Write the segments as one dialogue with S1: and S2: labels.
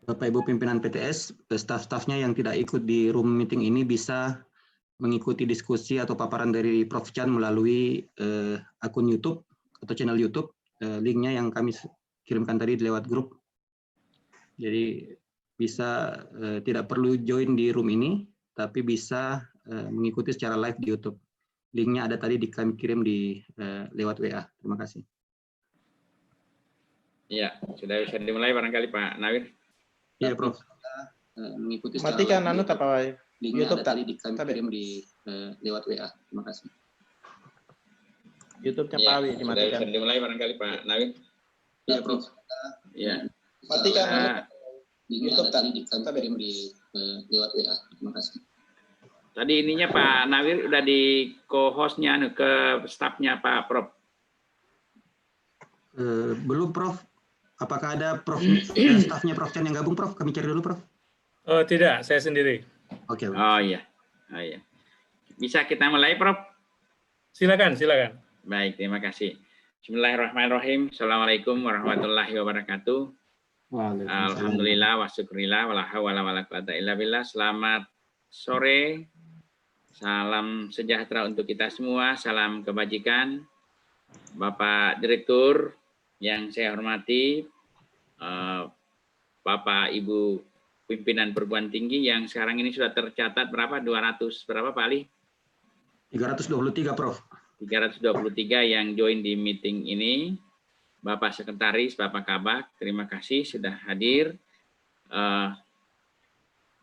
S1: Bapak Ibu pimpinan PTS, staf-stafnya yang tidak ikut di room meeting ini bisa mengikuti diskusi atau paparan dari Prof. Chan melalui akun YouTube atau channel YouTube, linknya yang kami kirimkan tadi lewat grup. Jadi bisa tidak perlu join di room ini, tapi bisa mengikuti secara live di YouTube. Linknya ada tadi kami kirim di lewat WA. Terima kasih.
S2: Ya, sudah bisa dimulai barangkali Pak Nawir.
S1: Iya, Prof. Mengikuti secara
S3: matikan
S1: live
S3: apa
S1: linknya
S3: YouTube
S1: ada tadi kami kirim di lewat WA. Terima kasih.
S3: YouTube-nya
S2: Ya,
S3: Pak Awi
S2: sudah
S3: dimatikan.
S2: bisa dimulai barangkali Pak Nawir.
S1: Iya, Prof.
S2: Ya.
S3: Matikan
S1: linknya ada tadi kami kirim di lewat WA. Terima kasih.
S2: Tadi ininya Pak Nawir udah di co-hostnya ke stafnya Pak Prof.
S1: Belum, Prof. Apakah ada stafnya Prof. Chan yang gabung, Prof? Kami cari dulu, Prof.
S4: Oh, tidak, saya sendiri.
S1: Oke.
S2: Oh iya. Oh iya. Bisa kita mulai, Prof?
S4: Silakan, silakan.
S2: Baik, terima kasih. Bismillahirrahmanirrahim. Assalamualaikum warahmatullahi wabarakatuh. Alhamdulillah wa syukurillah wa la haula wa la quwata illa billah. Selamat sore. Salam sejahtera untuk kita semua. Salam kebajikan. Bapak Direktur yang saya hormati, Bapak Ibu pimpinan perguruan tinggi yang sekarang ini sudah tercatat berapa? 200 berapa Pak Ali?
S1: 323, Prof.
S2: 323 yang join di meeting ini. Bapak Sekretaris, Bapak Kabak, terima kasih sudah hadir.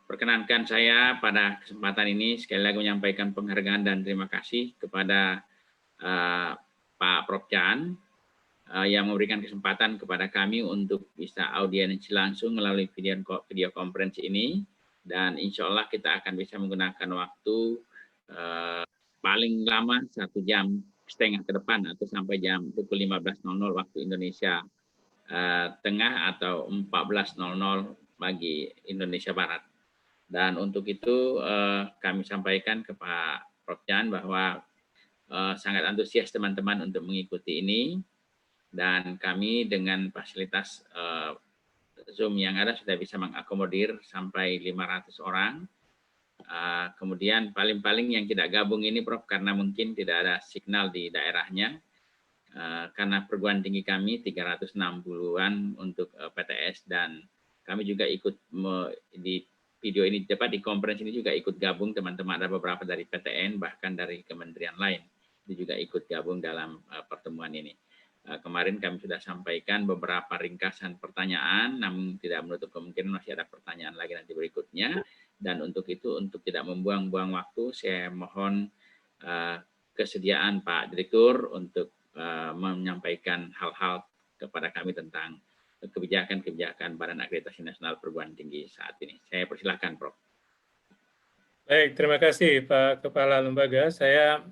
S2: Perkenankan saya pada kesempatan ini sekali lagi menyampaikan penghargaan dan terima kasih kepada Pak Prof. Chan yang memberikan kesempatan kepada kami untuk bisa audiensi langsung melalui video conference ini, dan insya Allah kita akan bisa menggunakan waktu paling lama 1,5 jam ke depan atau sampai jam pukul 15.00 waktu Indonesia Tengah atau 14.00 bagi Indonesia Barat. Dan untuk itu kami sampaikan ke Pak Prof. Chan bahwa sangat antusias teman-teman untuk mengikuti ini. Dan kami dengan fasilitas Zoom yang ada sudah bisa mengakomodir sampai 500 orang. Kemudian paling-paling yang tidak gabung ini Prof, karena mungkin tidak ada signal di daerahnya. Karena perguruan tinggi kami 360-an untuk PTS, dan kami juga ikut di video ini, dapat di conference ini juga ikut gabung teman-teman, ada beberapa dari PTN, bahkan dari kementerian lain. Itu juga ikut gabung dalam pertemuan ini. Kemarin kami sudah sampaikan beberapa ringkasan pertanyaan, namun tidak menutup kemungkinan masih ada pertanyaan lagi nanti berikutnya. Dan untuk itu, untuk tidak membuang-buang waktu, saya mohon kesediaan Pak Direktur untuk menyampaikan hal-hal kepada kami tentang kebijakan-kebijakan Badan Akreditasi Nasional Perguruan Tinggi saat ini. Saya persilahkan, Prof.
S4: Baik, terima kasih Pak Kepala Lembaga. Saya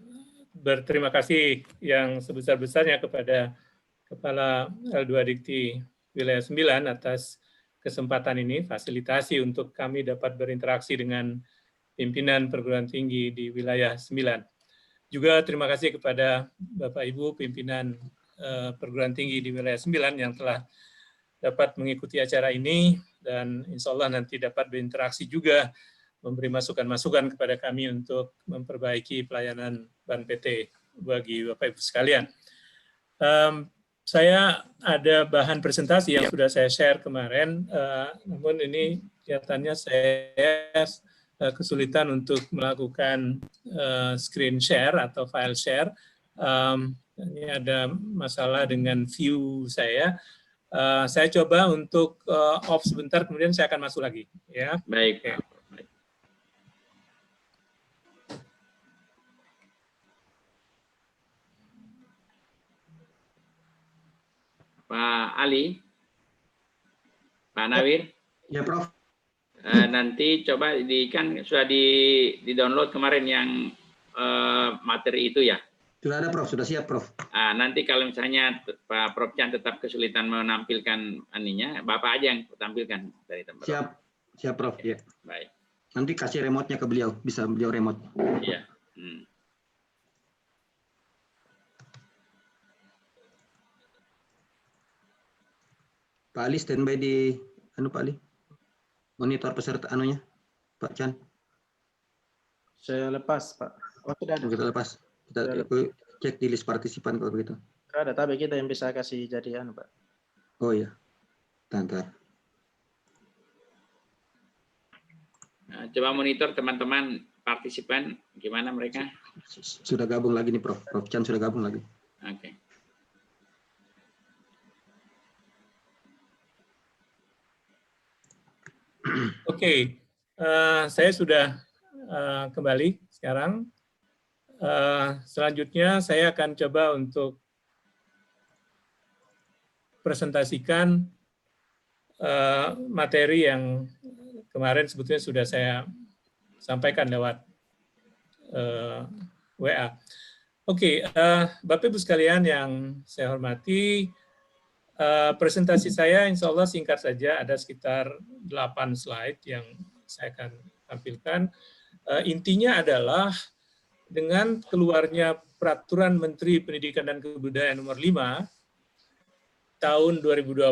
S4: berterima kasih yang sebesar-besarnya kepada Kepala L2 Dikti Wilayah 9 atas kesempatan ini, fasilitasi untuk kami dapat berinteraksi dengan pimpinan perguruan tinggi di Wilayah 9. Juga terima kasih kepada Bapak Ibu pimpinan perguruan tinggi di Wilayah 9 yang telah dapat mengikuti acara ini, dan insya Allah nanti dapat berinteraksi juga, memberi masukan-masukan kepada kami untuk memperbaiki pelayanan BAN PT bagi Bapak Ibu sekalian. Saya ada bahan presentasi yang sudah saya share kemarin, namun ini kelihatannya saya kesulitan untuk melakukan screen share atau file share. Ini ada masalah dengan view saya. Saya coba untuk off sebentar, kemudian saya akan masuk lagi. Ya.
S2: Baik.
S4: Okay.
S2: Pak Ali. Pak Nawir.
S1: Ya, Prof.
S2: Nanti coba kan sudah di-download kemarin yang materi itu ya.
S1: Sudah ada, Prof. Sudah siap, Prof.
S2: Nanti kalau misalnya Pak Prof Chan tetap kesulitan menampilkan Bapak aja yang tampilkan dari tempat.
S1: Siap, Prof. Ya.
S2: Baik.
S1: Nanti kasih remote-nya ke beliau, bisa beliau remote.
S2: Iya.
S1: Pak Ali standby di Pak Ali. Monitor peserta Pak Chan.
S3: Saya lepas, Pak. Oh, sudah ada.
S1: Kita lepas. Kita cek di list partisipan kalau begitu.
S3: Ada, tapi kita yang bisa kasih jadi Pak.
S1: Oh iya. Bentar.
S2: Coba monitor teman-teman partisipan gimana mereka?
S1: Sudah gabung lagi nih, Prof. Prof Chan sudah gabung lagi.
S2: Oke.
S4: Oke, saya sudah kembali sekarang. Selanjutnya saya akan coba untuk presentasikan materi yang kemarin sebetulnya sudah saya sampaikan lewat WA. Oke, Bapak Ibu sekalian yang saya hormati, presentasi saya insya Allah singkat saja, ada sekitar 8 slide yang saya akan tampilkan. Intinya adalah dengan keluarnya Peraturan Menteri Pendidikan dan Kebudayaan Nomor 5 tahun 2020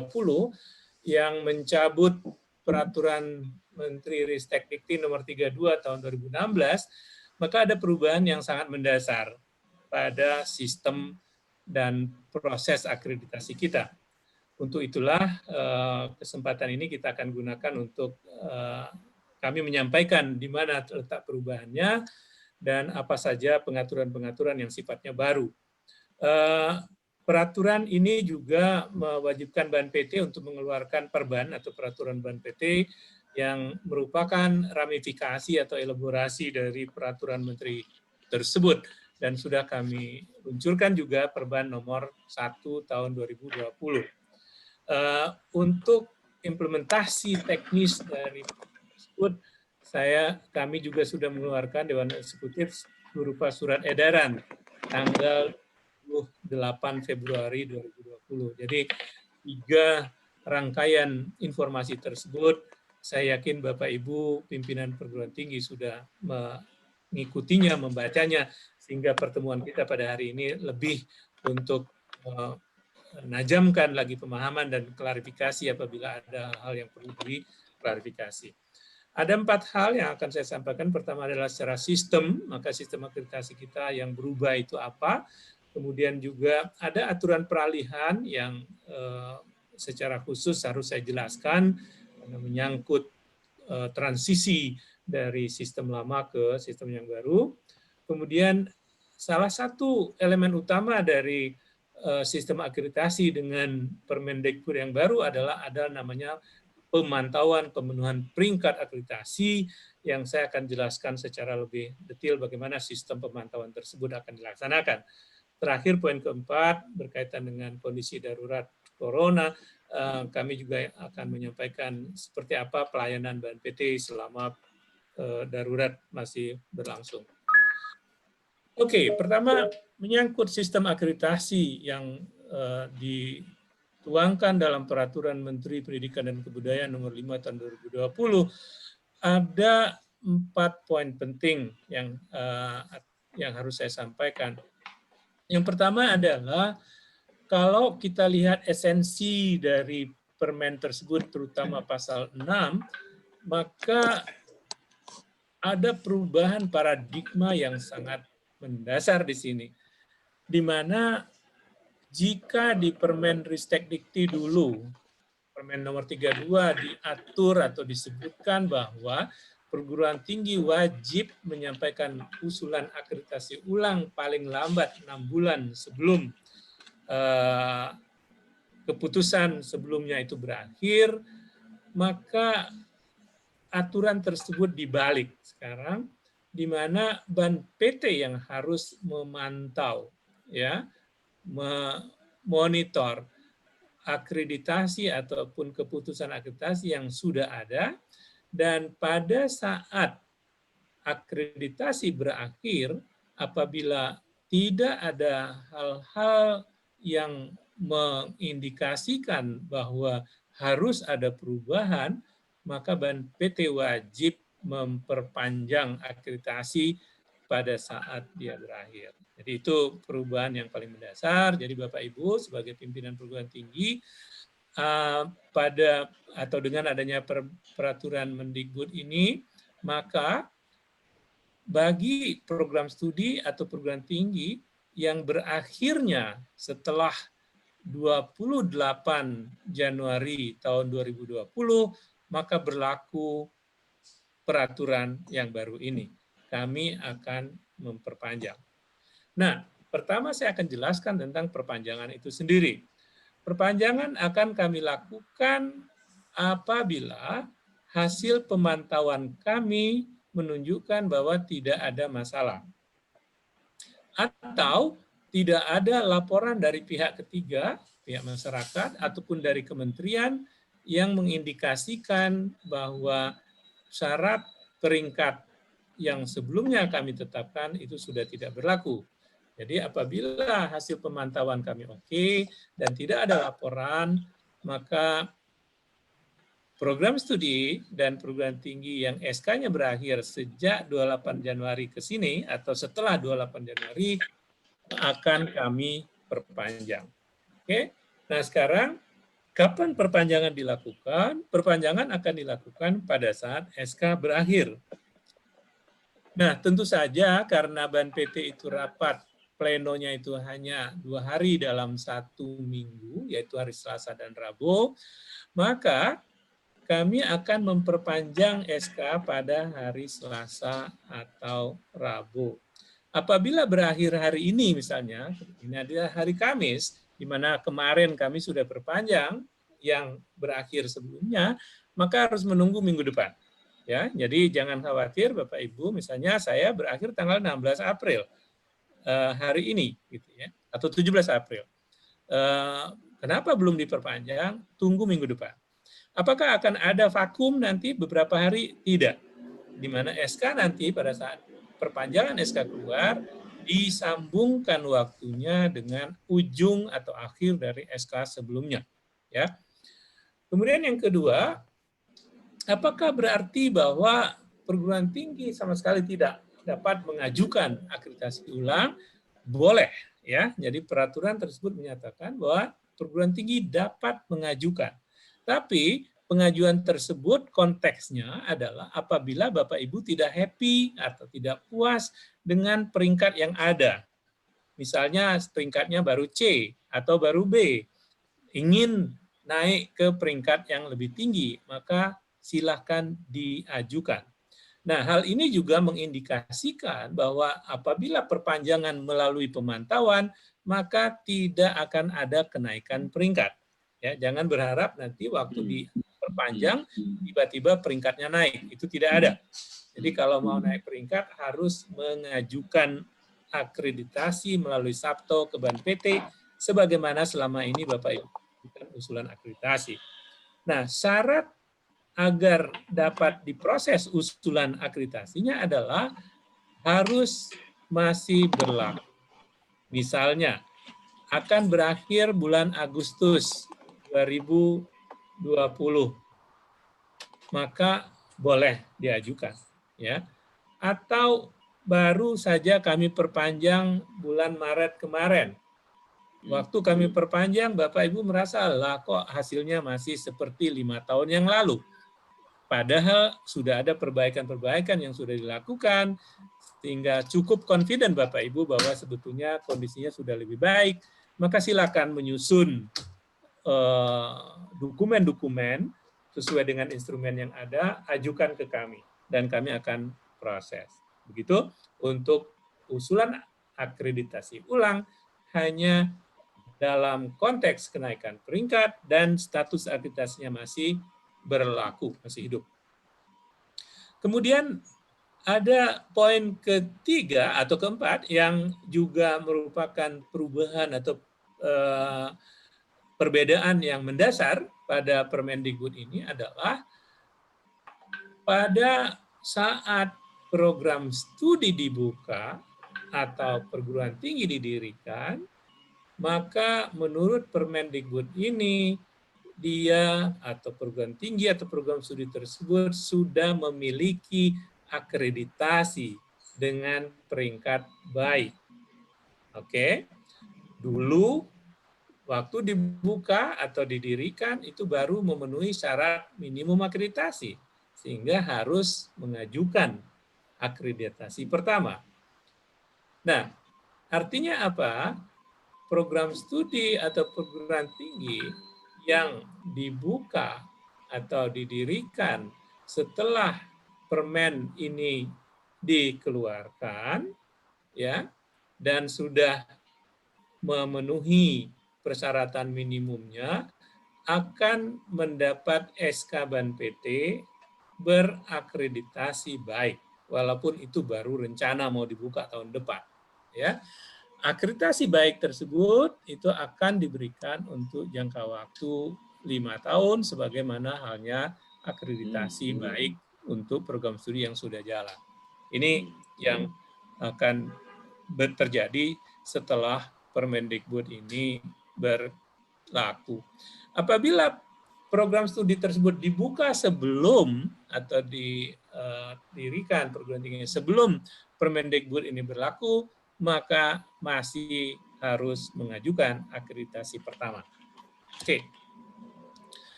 S4: yang mencabut Peraturan Menteri Ristekdikti Nomor 32 tahun 2016, maka ada perubahan yang sangat mendasar pada sistem dan proses akreditasi kita. Untuk itulah kesempatan ini kita akan gunakan untuk kami menyampaikan di mana letak perubahannya dan apa saja pengaturan-pengaturan yang sifatnya baru. Peraturan ini juga mewajibkan BAN-PT untuk mengeluarkan perban atau peraturan BAN-PT yang merupakan ramifikasi atau elaborasi dari peraturan menteri tersebut. Dan sudah kami luncurkan juga perban nomor 1 tahun 2020. Untuk implementasi teknis dari tersebut, kami juga sudah mengeluarkan Dewan Eksekutif berupa surat edaran tanggal 28 Februari 2020. Jadi 3 rangkaian informasi tersebut, saya yakin Bapak Ibu pimpinan perguruan tinggi sudah mengikutinya, membacanya, sehingga pertemuan kita pada hari ini lebih untuk menajamkan lagi pemahaman dan klarifikasi apabila ada hal yang perlu diklarifikasi. Ada 4 hal yang akan saya sampaikan. Pertama adalah secara sistem, maka sistem akreditasi kita yang berubah itu apa. Kemudian juga ada aturan peralihan yang secara khusus harus saya jelaskan, karena menyangkut transisi dari sistem lama ke sistem yang baru. Kemudian salah satu elemen utama dari sistem akreditasi dengan Permendikbud yang baru adalah ada namanya pemantauan pemenuhan peringkat akreditasi, yang saya akan jelaskan secara lebih detail bagaimana sistem pemantauan tersebut akan dilaksanakan. Terakhir, poin keempat, berkaitan dengan kondisi darurat corona, kami juga akan menyampaikan seperti apa pelayanan BAN-PT selama darurat masih berlangsung. Oke, pertama menyangkut sistem akreditasi yang dituangkan dalam Peraturan Menteri Pendidikan dan Kebudayaan Nomor 5 tahun 2020, ada 4 poin penting yang harus saya sampaikan. Yang pertama adalah kalau kita lihat esensi dari permen tersebut, terutama pasal 6, maka ada perubahan paradigma yang sangat mendasar di sini, di mana jika di Permen Ristekdikti dulu, Permen nomor 32 diatur atau disebutkan bahwa perguruan tinggi wajib menyampaikan usulan akreditasi ulang paling lambat 6 bulan sebelum keputusan sebelumnya itu berakhir, maka aturan tersebut dibalik sekarang, di mana BAN-PT yang harus memantau, ya, memonitor akreditasi ataupun keputusan akreditasi yang sudah ada, dan pada saat akreditasi berakhir, apabila tidak ada hal-hal yang mengindikasikan bahwa harus ada perubahan, maka PT wajib memperpanjang akreditasi pada saat dia berakhir. Jadi itu perubahan yang paling mendasar. Jadi Bapak Ibu sebagai pimpinan perguruan tinggi dengan adanya peraturan Mendikbud ini, maka bagi program studi atau perguruan tinggi yang berakhirnya setelah 28 Januari tahun 2020, maka berlaku peraturan yang baru ini. Kami akan memperpanjang. Nah, pertama saya akan jelaskan tentang perpanjangan itu sendiri. Perpanjangan akan kami lakukan apabila hasil pemantauan kami menunjukkan bahwa tidak ada masalah. Atau tidak ada laporan dari pihak ketiga, pihak masyarakat, ataupun dari kementerian yang mengindikasikan bahwa syarat peringkat yang sebelumnya kami tetapkan itu sudah tidak berlaku. Jadi apabila hasil pemantauan kami oke dan tidak ada laporan, maka program studi dan perguruan tinggi yang SK-nya berakhir sejak 28 Januari ke sini atau setelah 28 Januari akan kami perpanjang. Oke. Nah, sekarang kapan perpanjangan dilakukan? Perpanjangan akan dilakukan pada saat SK berakhir. Nah, tentu saja karena BAN-PT itu rapat plenonya itu hanya 2 hari dalam 1 minggu, yaitu hari Selasa dan Rabu, maka kami akan memperpanjang SK pada hari Selasa atau Rabu. Apabila berakhir hari ini misalnya, ini adalah hari Kamis, di mana kemarin kami sudah perpanjang yang berakhir sebelumnya, maka harus menunggu minggu depan. Ya, jadi jangan khawatir Bapak Ibu, misalnya saya berakhir tanggal 16 April hari ini, gitu ya, atau 17 April. Kenapa belum diperpanjang? Tunggu minggu depan. Apakah akan ada vakum nanti beberapa hari? Tidak. Di mana SK nanti pada saat perpanjangan SK keluar, disambungkan waktunya dengan ujung atau akhir dari SK sebelumnya. Ya. Kemudian yang kedua, apakah berarti bahwa perguruan tinggi sama sekali tidak dapat mengajukan akreditasi ulang? Boleh, ya. Jadi peraturan tersebut menyatakan bahwa perguruan tinggi dapat mengajukan. Tapi pengajuan tersebut konteksnya adalah apabila Bapak Ibu tidak happy atau tidak puas dengan peringkat yang ada. Misalnya peringkatnya baru C atau baru B, ingin naik ke peringkat yang lebih tinggi, maka silakan diajukan. Nah, hal ini juga mengindikasikan bahwa apabila perpanjangan melalui pemantauan, maka tidak akan ada kenaikan peringkat. Ya, jangan berharap nanti waktu diperpanjang tiba-tiba peringkatnya naik, itu tidak ada. Jadi kalau mau naik peringkat harus mengajukan akreditasi melalui Sabto ke BAN-PT sebagaimana selama ini Bapak Ibu usulan akreditasi. Nah, syarat agar dapat diproses usulan akreditasinya adalah harus masih berlaku. Misalnya akan berakhir bulan Agustus 2020, maka boleh diajukan, ya. Atau baru saja kami perpanjang bulan Maret kemarin. Waktu kami perpanjang, Bapak Ibu merasa lah kok hasilnya masih seperti 5 tahun yang lalu. Padahal sudah ada perbaikan-perbaikan yang sudah dilakukan, sehingga cukup confident Bapak Ibu bahwa sebetulnya kondisinya sudah lebih baik, maka silakan menyusun dokumen-dokumen sesuai dengan instrumen yang ada, ajukan ke kami, dan kami akan proses. Begitu untuk usulan akreditasi ulang hanya dalam konteks kenaikan peringkat dan status akreditasinya masih berlaku, masih hidup. Kemudian ada poin ketiga atau keempat yang juga merupakan perubahan atau perbedaan yang mendasar pada Permendikbud ini adalah pada saat program studi dibuka atau perguruan tinggi didirikan, maka menurut Permendikbud ini, dia atau perguruan tinggi atau program studi tersebut sudah memiliki akreditasi dengan peringkat baik. Oke, dulu waktu dibuka atau didirikan itu baru memenuhi syarat minimum akreditasi, sehingga harus mengajukan akreditasi pertama. Nah, artinya apa? Program studi atau perguruan tinggi yang dibuka atau didirikan setelah permen ini dikeluarkan, ya, dan sudah memenuhi persyaratan minimumnya, akan mendapat SK Ban PT berakreditasi baik, walaupun itu baru rencana mau dibuka tahun depan, ya. Akreditasi baik tersebut itu akan diberikan untuk jangka waktu 5 tahun, sebagaimana halnya akreditasi baik untuk program studi yang sudah jalan. Ini yang akan terjadi setelah Permendikbud ini berlaku. Apabila program studi tersebut dibuka sebelum atau didirikan perguruan tinggi sebelum Permendikbud ini berlaku, maka masih harus mengajukan akreditasi pertama. Oke.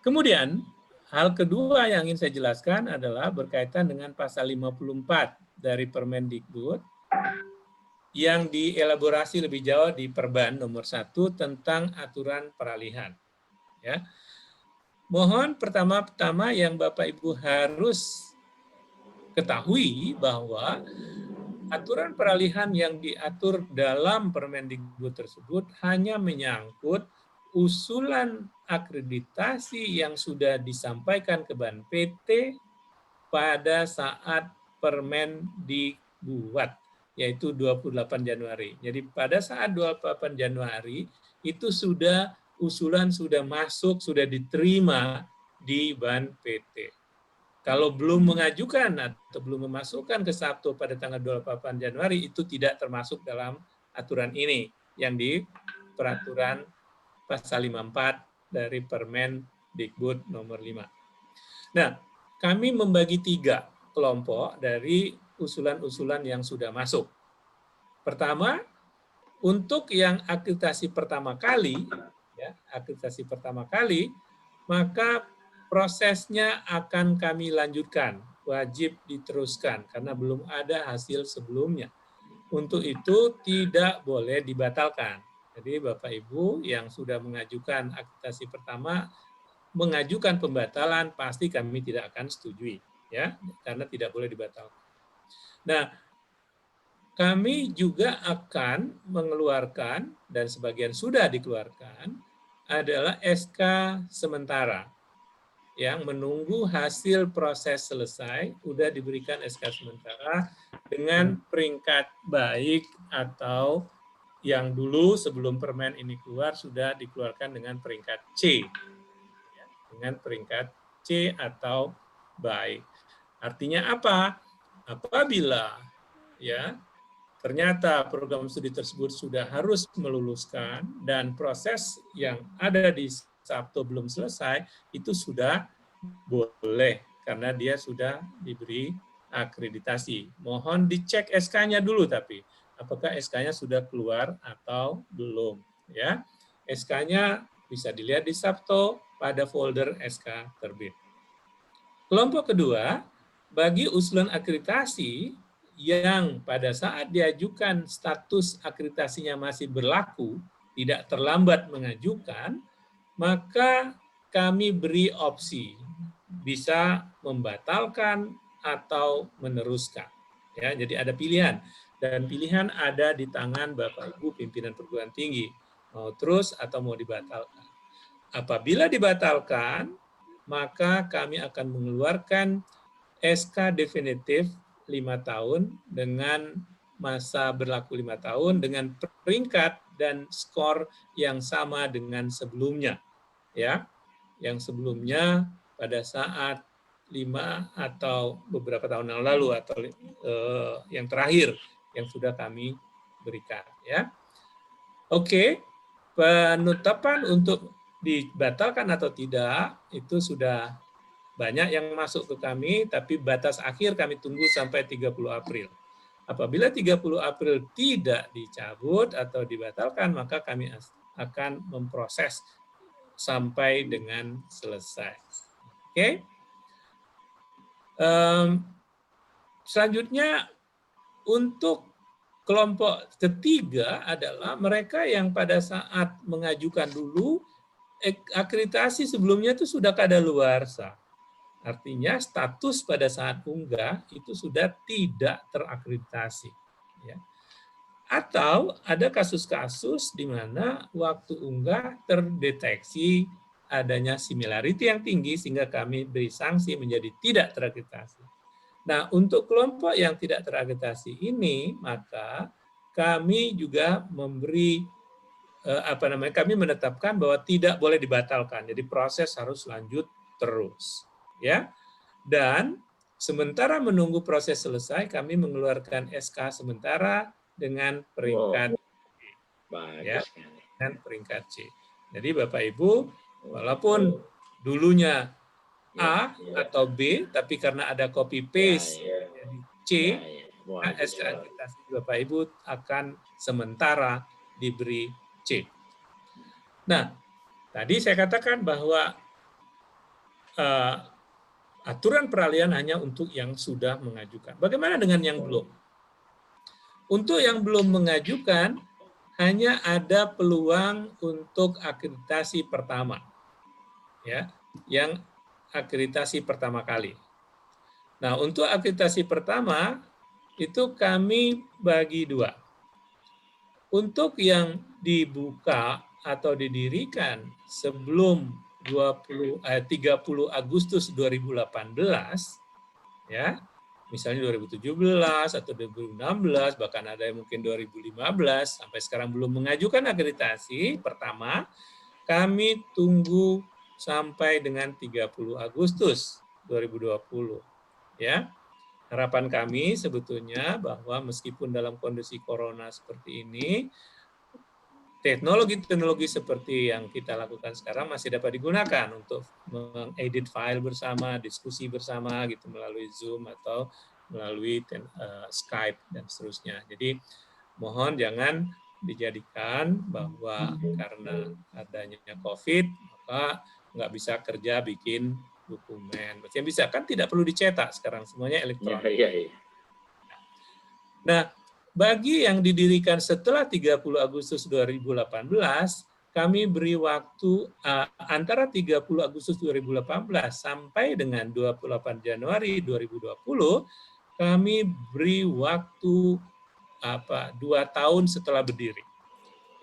S4: Kemudian, hal kedua yang ingin saya jelaskan adalah berkaitan dengan pasal 54 dari Permendikbud yang dielaborasi lebih jauh di Perban nomor 1 tentang aturan peralihan. Ya. Mohon pertama-tama yang Bapak Ibu harus ketahui bahwa aturan peralihan yang diatur dalam Permendikbud tersebut hanya menyangkut usulan akreditasi yang sudah disampaikan ke Ban PT pada saat permen dibuat, yaitu 28 Januari. Jadi pada saat 28 Januari itu sudah usulan sudah masuk, sudah diterima di Ban PT. Kalau belum mengajukan atau belum memasukkan ke Sabtu pada tanggal 28 Januari, itu tidak termasuk dalam aturan ini, yang di peraturan pasal 54 dari Permendikbud nomor 5. Nah, kami membagi 3 kelompok dari usulan-usulan yang sudah masuk. Pertama, untuk yang akreditasi pertama kali, ya, akreditasi pertama kali, maka prosesnya akan kami lanjutkan, wajib diteruskan karena belum ada hasil sebelumnya. Untuk itu tidak boleh dibatalkan. Jadi Bapak Ibu yang sudah mengajukan akreditasi pertama, mengajukan pembatalan pasti kami tidak akan setujui, ya, karena tidak boleh dibatalkan. Nah, kami juga akan mengeluarkan, dan sebagian sudah dikeluarkan, adalah SK sementara yang menunggu hasil proses selesai, sudah diberikan SK sementara dengan peringkat baik atau yang dulu sebelum permen ini keluar sudah dikeluarkan dengan peringkat C, dengan peringkat C atau baik. Artinya apa? Apabila ya ternyata program studi tersebut sudah harus meluluskan dan proses yang ada di Sabtu belum selesai, itu sudah boleh karena dia sudah diberi akreditasi. Mohon dicek SK-nya dulu tapi apakah SK-nya sudah keluar atau belum, ya. SK-nya bisa dilihat di Sabtu pada folder SK terbit. Kelompok kedua, bagi usulan akreditasi yang pada saat diajukan status akreditasinya masih berlaku, tidak terlambat mengajukan, maka kami beri opsi bisa membatalkan atau meneruskan. Ya, jadi ada pilihan dan pilihan ada di tangan Bapak Ibu pimpinan perguruan tinggi, mau terus atau mau dibatalkan. Apabila dibatalkan, maka kami akan mengeluarkan SK definitif 5 tahun dengan masa berlaku 5 tahun dengan peringkat dan skor yang sama dengan sebelumnya. Ya, yang sebelumnya pada saat 5 atau beberapa tahun yang lalu atau yang terakhir yang sudah kami berikan. Ya, oke, penetapan untuk dibatalkan atau tidak itu sudah banyak yang masuk ke kami, tapi batas akhir kami tunggu sampai 30 April. Apabila 30 April tidak dicabut atau dibatalkan, maka kami akan memproses sampai dengan selesai. Oke. Selanjutnya, untuk kelompok ketiga adalah mereka yang pada saat mengajukan dulu, akreditasi sebelumnya itu sudah kadaluarsa. Artinya status pada saat unggah itu sudah tidak terakreditasi. Ya. Atau ada kasus-kasus di mana waktu unggah terdeteksi adanya similarity yang tinggi sehingga kami beri sanksi menjadi tidak terakreditasi. Nah, untuk kelompok yang tidak terakreditasi ini, maka kami juga memberi kami menetapkan bahwa tidak boleh dibatalkan. Jadi proses harus lanjut terus. Ya, dan sementara menunggu proses selesai, kami mengeluarkan SK sementara dengan peringkat ya, dengan peringkat C. Jadi Bapak Ibu, walaupun dulunya A atau B, tapi karena ada copy paste jadi C, SK akreditasi Bapak Ibu akan sementara diberi C. Nah, tadi saya katakan bahwa aturan peralihan hanya untuk yang sudah mengajukan. Bagaimana dengan yang belum? Untuk yang belum mengajukan, hanya ada peluang untuk akreditasi pertama. Ya, yang akreditasi pertama kali. Nah, untuk akreditasi pertama, itu kami bagi dua. Untuk yang dibuka atau didirikan sebelum 30 Agustus 2018, ya, misalnya 2017 atau 2016, bahkan ada yang mungkin 2015, sampai sekarang belum mengajukan akreditasi pertama, kami tunggu sampai dengan 30 Agustus 2020. Ya, harapan kami sebetulnya bahwa meskipun dalam kondisi corona seperti ini, teknologi-teknologi seperti yang kita lakukan sekarang masih dapat digunakan untuk mengedit file bersama, diskusi bersama gitu melalui Zoom atau melalui Skype dan seterusnya. Jadi mohon jangan dijadikan bahwa karena adanya COVID maka nggak bisa kerja bikin dokumen. Maksudnya bisa kan tidak perlu dicetak sekarang semuanya elektronik. Nah, bagi yang didirikan setelah 30 Agustus 2018, kami beri waktu antara 30 Agustus 2018 sampai dengan 28 Januari 2020, kami beri waktu 2 tahun setelah berdiri.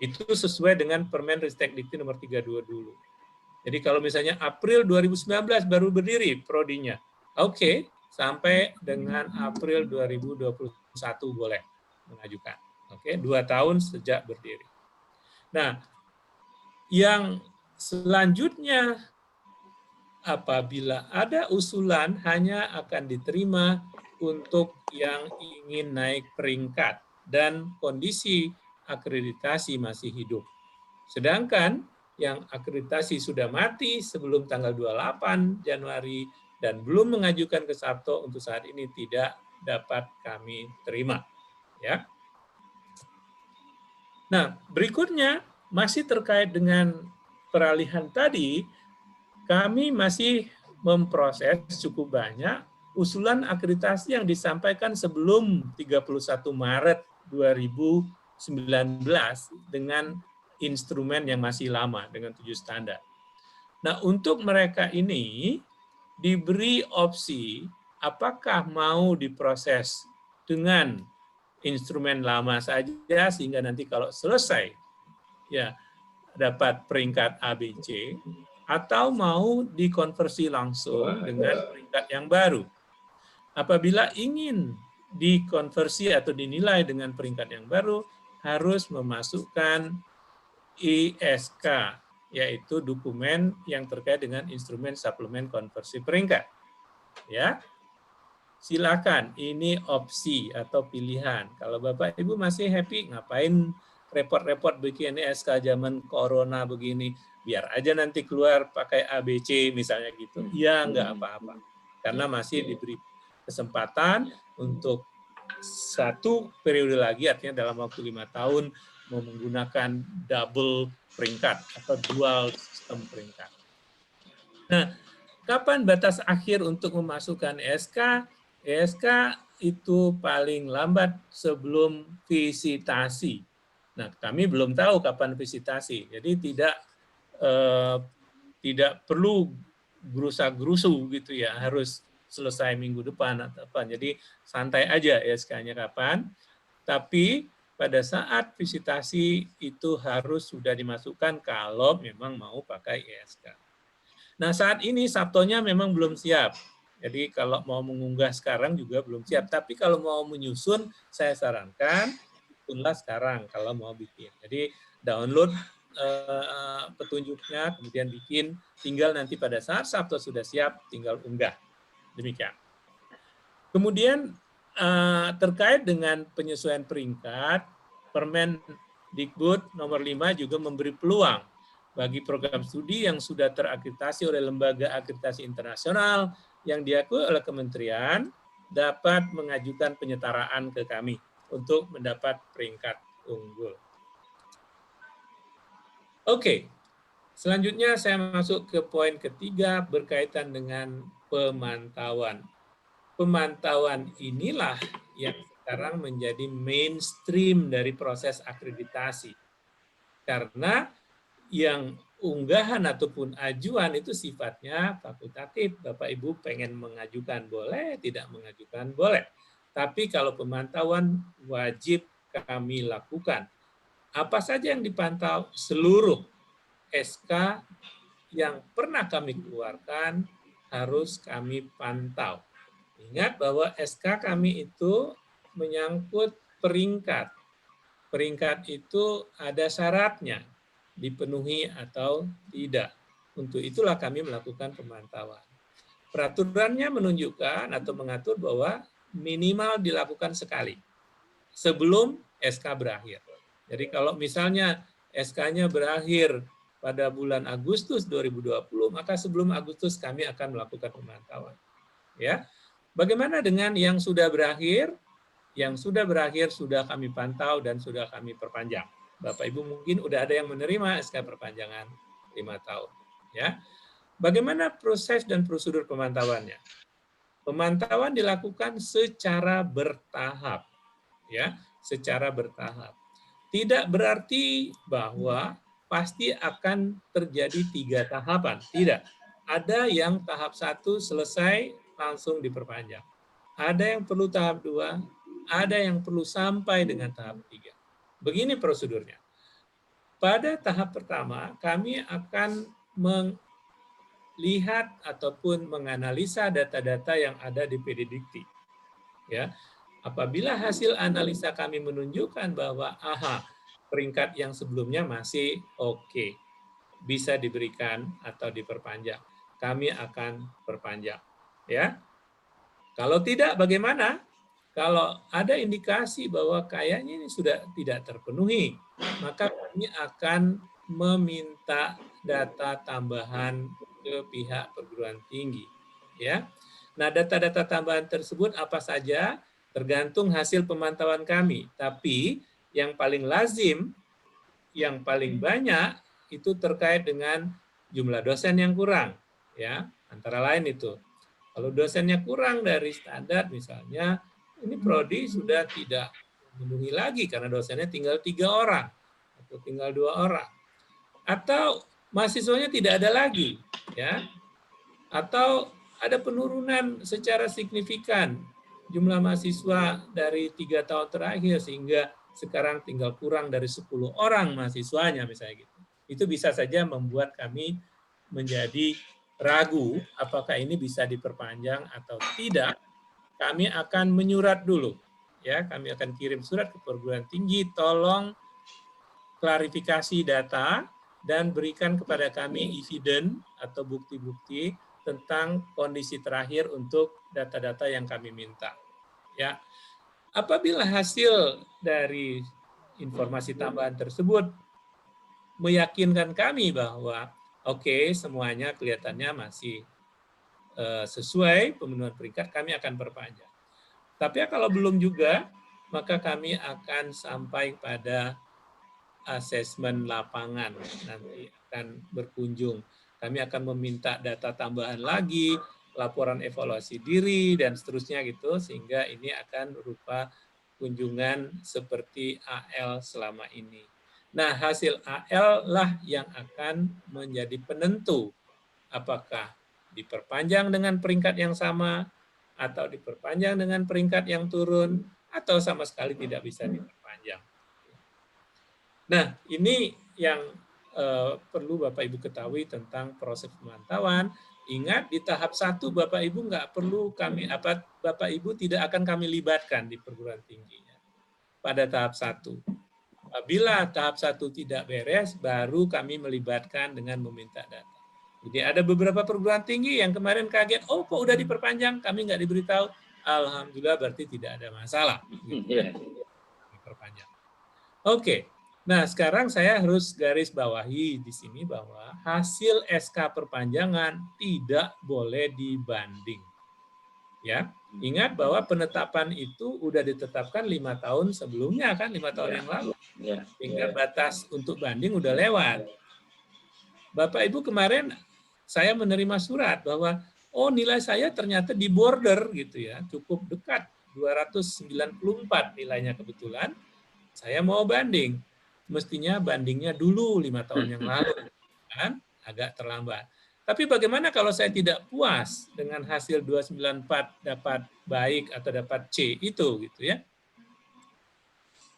S4: Itu sesuai dengan Permen Ristek Dikti nomor 32 dulu. Jadi kalau misalnya April 2019 baru berdiri prodinya, oke, sampai dengan April 2021 boleh mengajukan. Oke, 2 tahun sejak berdiri. Nah, yang selanjutnya apabila ada usulan hanya akan diterima untuk yang ingin naik peringkat dan kondisi akreditasi masih hidup. Sedangkan yang akreditasi sudah mati sebelum tanggal 28 Januari dan belum mengajukan ke Sabto untuk saat ini tidak dapat kami terima. Ya. Nah, berikutnya masih terkait dengan peralihan tadi, kami masih memproses cukup banyak usulan akreditasi yang disampaikan sebelum 31 Maret 2019 dengan instrumen yang masih lama dengan 7 standar. Nah, untuk mereka ini diberi opsi apakah mau diproses dengan instrumen lama saja sehingga nanti kalau selesai ya dapat peringkat ABC atau mau dikonversi langsung dengan peringkat yang baru. Apabila ingin dikonversi atau dinilai dengan peringkat yang baru, harus memasukkan ISK, yaitu dokumen yang terkait dengan instrumen suplemen konversi peringkat. Ya, silakan, ini opsi atau pilihan. Kalau Bapak Ibu masih happy, ngapain repot-repot bikin SK zaman corona begini, biar aja nanti keluar pakai ABC misalnya gitu. Ya nggak apa-apa, karena masih diberi kesempatan untuk 1 periode lagi, artinya dalam waktu 5 tahun menggunakan double peringkat atau dual sistem peringkat. Nah, kapan batas akhir untuk memasukkan SK? SK itu paling lambat sebelum visitasi. Nah, kami belum tahu kapan visitasi, jadi tidak perlu gerusa-gerusu gitu ya, harus selesai minggu depan atau apa. Jadi santai aja SK-nya kapan. Tapi pada saat visitasi itu harus sudah dimasukkan kalau memang mau pakai ESK. Nah, saat ini Sabtonya memang belum siap. Jadi kalau mau mengunggah sekarang juga belum siap. Tapi kalau mau menyusun, saya sarankan bikinlah sekarang kalau mau bikin. Jadi download petunjuknya, kemudian bikin, tinggal nanti pada saat Sabtu sudah siap, tinggal unggah. Demikian. Kemudian terkait dengan penyesuaian peringkat, Permendikbud nomor 5 juga memberi peluang bagi program studi yang sudah terakreditasi oleh lembaga akreditasi internasional yang diakui oleh kementerian dapat mengajukan penyetaraan ke kami untuk mendapat peringkat unggul. Oke, selanjutnya saya masuk ke poin ketiga berkaitan dengan pemantauan. Pemantauan inilah yang sekarang menjadi mainstream dari proses akreditasi. Karena yang unggahan ataupun ajuan itu sifatnya fakultatif. Bapak Ibu pengen mengajukan boleh, tidak mengajukan boleh. Tapi kalau pemantauan wajib kami lakukan. Apa saja yang dipantau? Seluruh SK yang pernah kami keluarkan harus kami pantau. Ingat bahwa SK kami itu menyangkut peringkat. Peringkat itu ada syaratnya, dipenuhi atau tidak. Untuk itulah kami melakukan pemantauan. Peraturannya menunjukkan atau mengatur bahwa minimal dilakukan sekali sebelum SK berakhir. Jadi kalau misalnya SK-nya berakhir pada bulan Agustus 2020, maka sebelum Agustus kami akan melakukan pemantauan. Ya. Bagaimana dengan yang sudah berakhir? Yang sudah berakhir sudah kami pantau dan sudah kami perpanjang. Bapak Ibu mungkin udah ada yang menerima SK perpanjangan 5 tahun. Ya. Bagaimana proses dan prosedur pemantauannya? Pemantauan dilakukan secara bertahap. Ya, secara bertahap. Tidak berarti bahwa pasti akan terjadi 3 tahapan. Tidak. Ada yang tahap 1 selesai langsung diperpanjang. Ada yang perlu tahap 2, ada yang perlu sampai dengan tahap 3. Begini prosedurnya. Pada tahap pertama, kami akan melihat ataupun menganalisa data-data yang ada di PD Dikti. Ya. Apabila hasil analisa kami menunjukkan bahwa peringkat yang sebelumnya masih oke, bisa diberikan atau diperpanjang, kami akan perpanjang. Ya, kalau tidak bagaimana? Kalau ada indikasi bahwa kayaknya ini sudah tidak terpenuhi, maka kami akan meminta data tambahan ke pihak perguruan tinggi. Ya, nah data-data tambahan tersebut apa saja? Tergantung hasil pemantauan kami. Tapi yang paling lazim, yang paling banyak itu terkait dengan jumlah dosen yang kurang. Ya, antara lain itu. Kalau dosennya kurang dari standar misalnya, ini prodi sudah tidak memenuhi lagi karena dosennya tinggal 3 orang atau tinggal 2 orang. Atau mahasiswanya tidak ada lagi, ya. Atau ada penurunan secara signifikan jumlah mahasiswa dari 3 tahun terakhir sehingga sekarang tinggal kurang dari 10 orang mahasiswanya misalnya gitu. Itu bisa saja membuat kami menjadi ragu apakah ini bisa diperpanjang atau tidak. Kami akan menyurat dulu. Ya, kami akan kirim surat ke perguruan tinggi, tolong klarifikasi data dan berikan kepada kami evidence atau bukti-bukti tentang kondisi terakhir untuk data-data yang kami minta. Ya, apabila hasil dari informasi tambahan tersebut meyakinkan kami bahwa oke, semuanya kelihatannya masih sesuai pemenuhan peringkat, kami akan perpanjang. Tapi kalau belum juga, maka kami akan sampai pada asesmen lapangan, nanti akan berkunjung. Kami akan meminta data tambahan lagi, laporan evaluasi diri, dan seterusnya gitu, sehingga ini akan berupa kunjungan seperti AL selama ini. Nah, hasil AL lah yang akan menjadi penentu apakah diperpanjang dengan peringkat yang sama, atau diperpanjang dengan peringkat yang turun, atau sama sekali tidak bisa diperpanjang. Nah, ini yang perlu Bapak Ibu ketahui tentang proses pemantauan. Ingat, di tahap 1 Bapak Ibu nggak perlu Bapak Ibu tidak akan kami libatkan di perguruan tingginya pada tahap 1. Apabila tahap 1 tidak beres, baru kami melibatkan dengan meminta data. Jadi ada beberapa perguruan tinggi yang kemarin kaget, oh kok udah diperpanjang, kami nggak diberitahu. Alhamdulillah berarti tidak ada masalah. Kami perpanjang. Oke. Nah, sekarang saya harus garis bawahi di sini bahwa hasil SK perpanjangan tidak boleh dibanding. Ya, ingat bahwa penetapan itu udah ditetapkan 5 tahun sebelumnya kan, 5 tahun yang lalu. Sehingga batas untuk banding udah lewat. Bapak Ibu kemarin saya menerima surat bahwa oh nilai saya ternyata di border gitu ya, cukup dekat 294 nilainya kebetulan. Saya mau banding. Mestinya bandingnya dulu 5 tahun yang lalu, kan? Agak terlambat. Tapi bagaimana kalau saya tidak puas dengan hasil 294 dapat baik atau dapat C itu, gitu ya?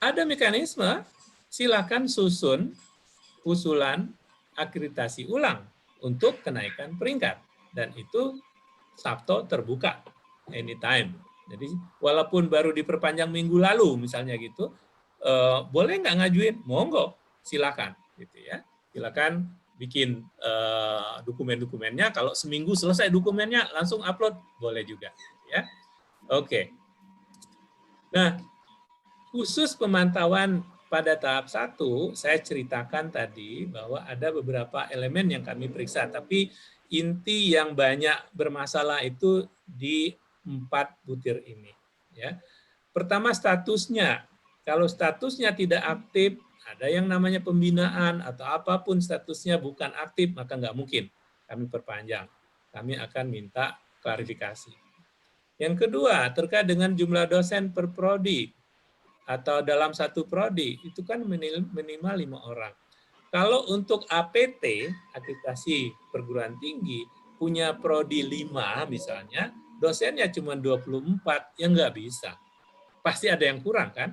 S4: Ada mekanisme, silakan susun usulan akreditasi ulang untuk kenaikan peringkat, dan itu Sabto terbuka anytime. Jadi walaupun baru diperpanjang minggu lalu, misalnya gitu. Boleh nggak ngajuin? Monggo, silakan, gitu ya. Silakan bikin dokumen-dokumennya. Kalau seminggu selesai dokumennya, langsung upload, boleh juga, ya. Oke. Nah, khusus pemantauan pada tahap 1, saya ceritakan tadi bahwa ada beberapa elemen yang kami periksa, tapi inti yang banyak bermasalah itu di 4 butir ini, ya. Pertama, statusnya. Kalau statusnya tidak aktif, ada yang namanya pembinaan atau apapun statusnya bukan aktif, maka nggak mungkin kami perpanjang. Kami akan minta klarifikasi. Yang kedua, terkait dengan jumlah dosen per prodi atau dalam satu prodi, itu kan minimal 5 orang. Kalau untuk APT, akreditasi perguruan tinggi, punya prodi 5 misalnya, dosennya cuma 24, ya nggak bisa. Pasti ada yang kurang kan?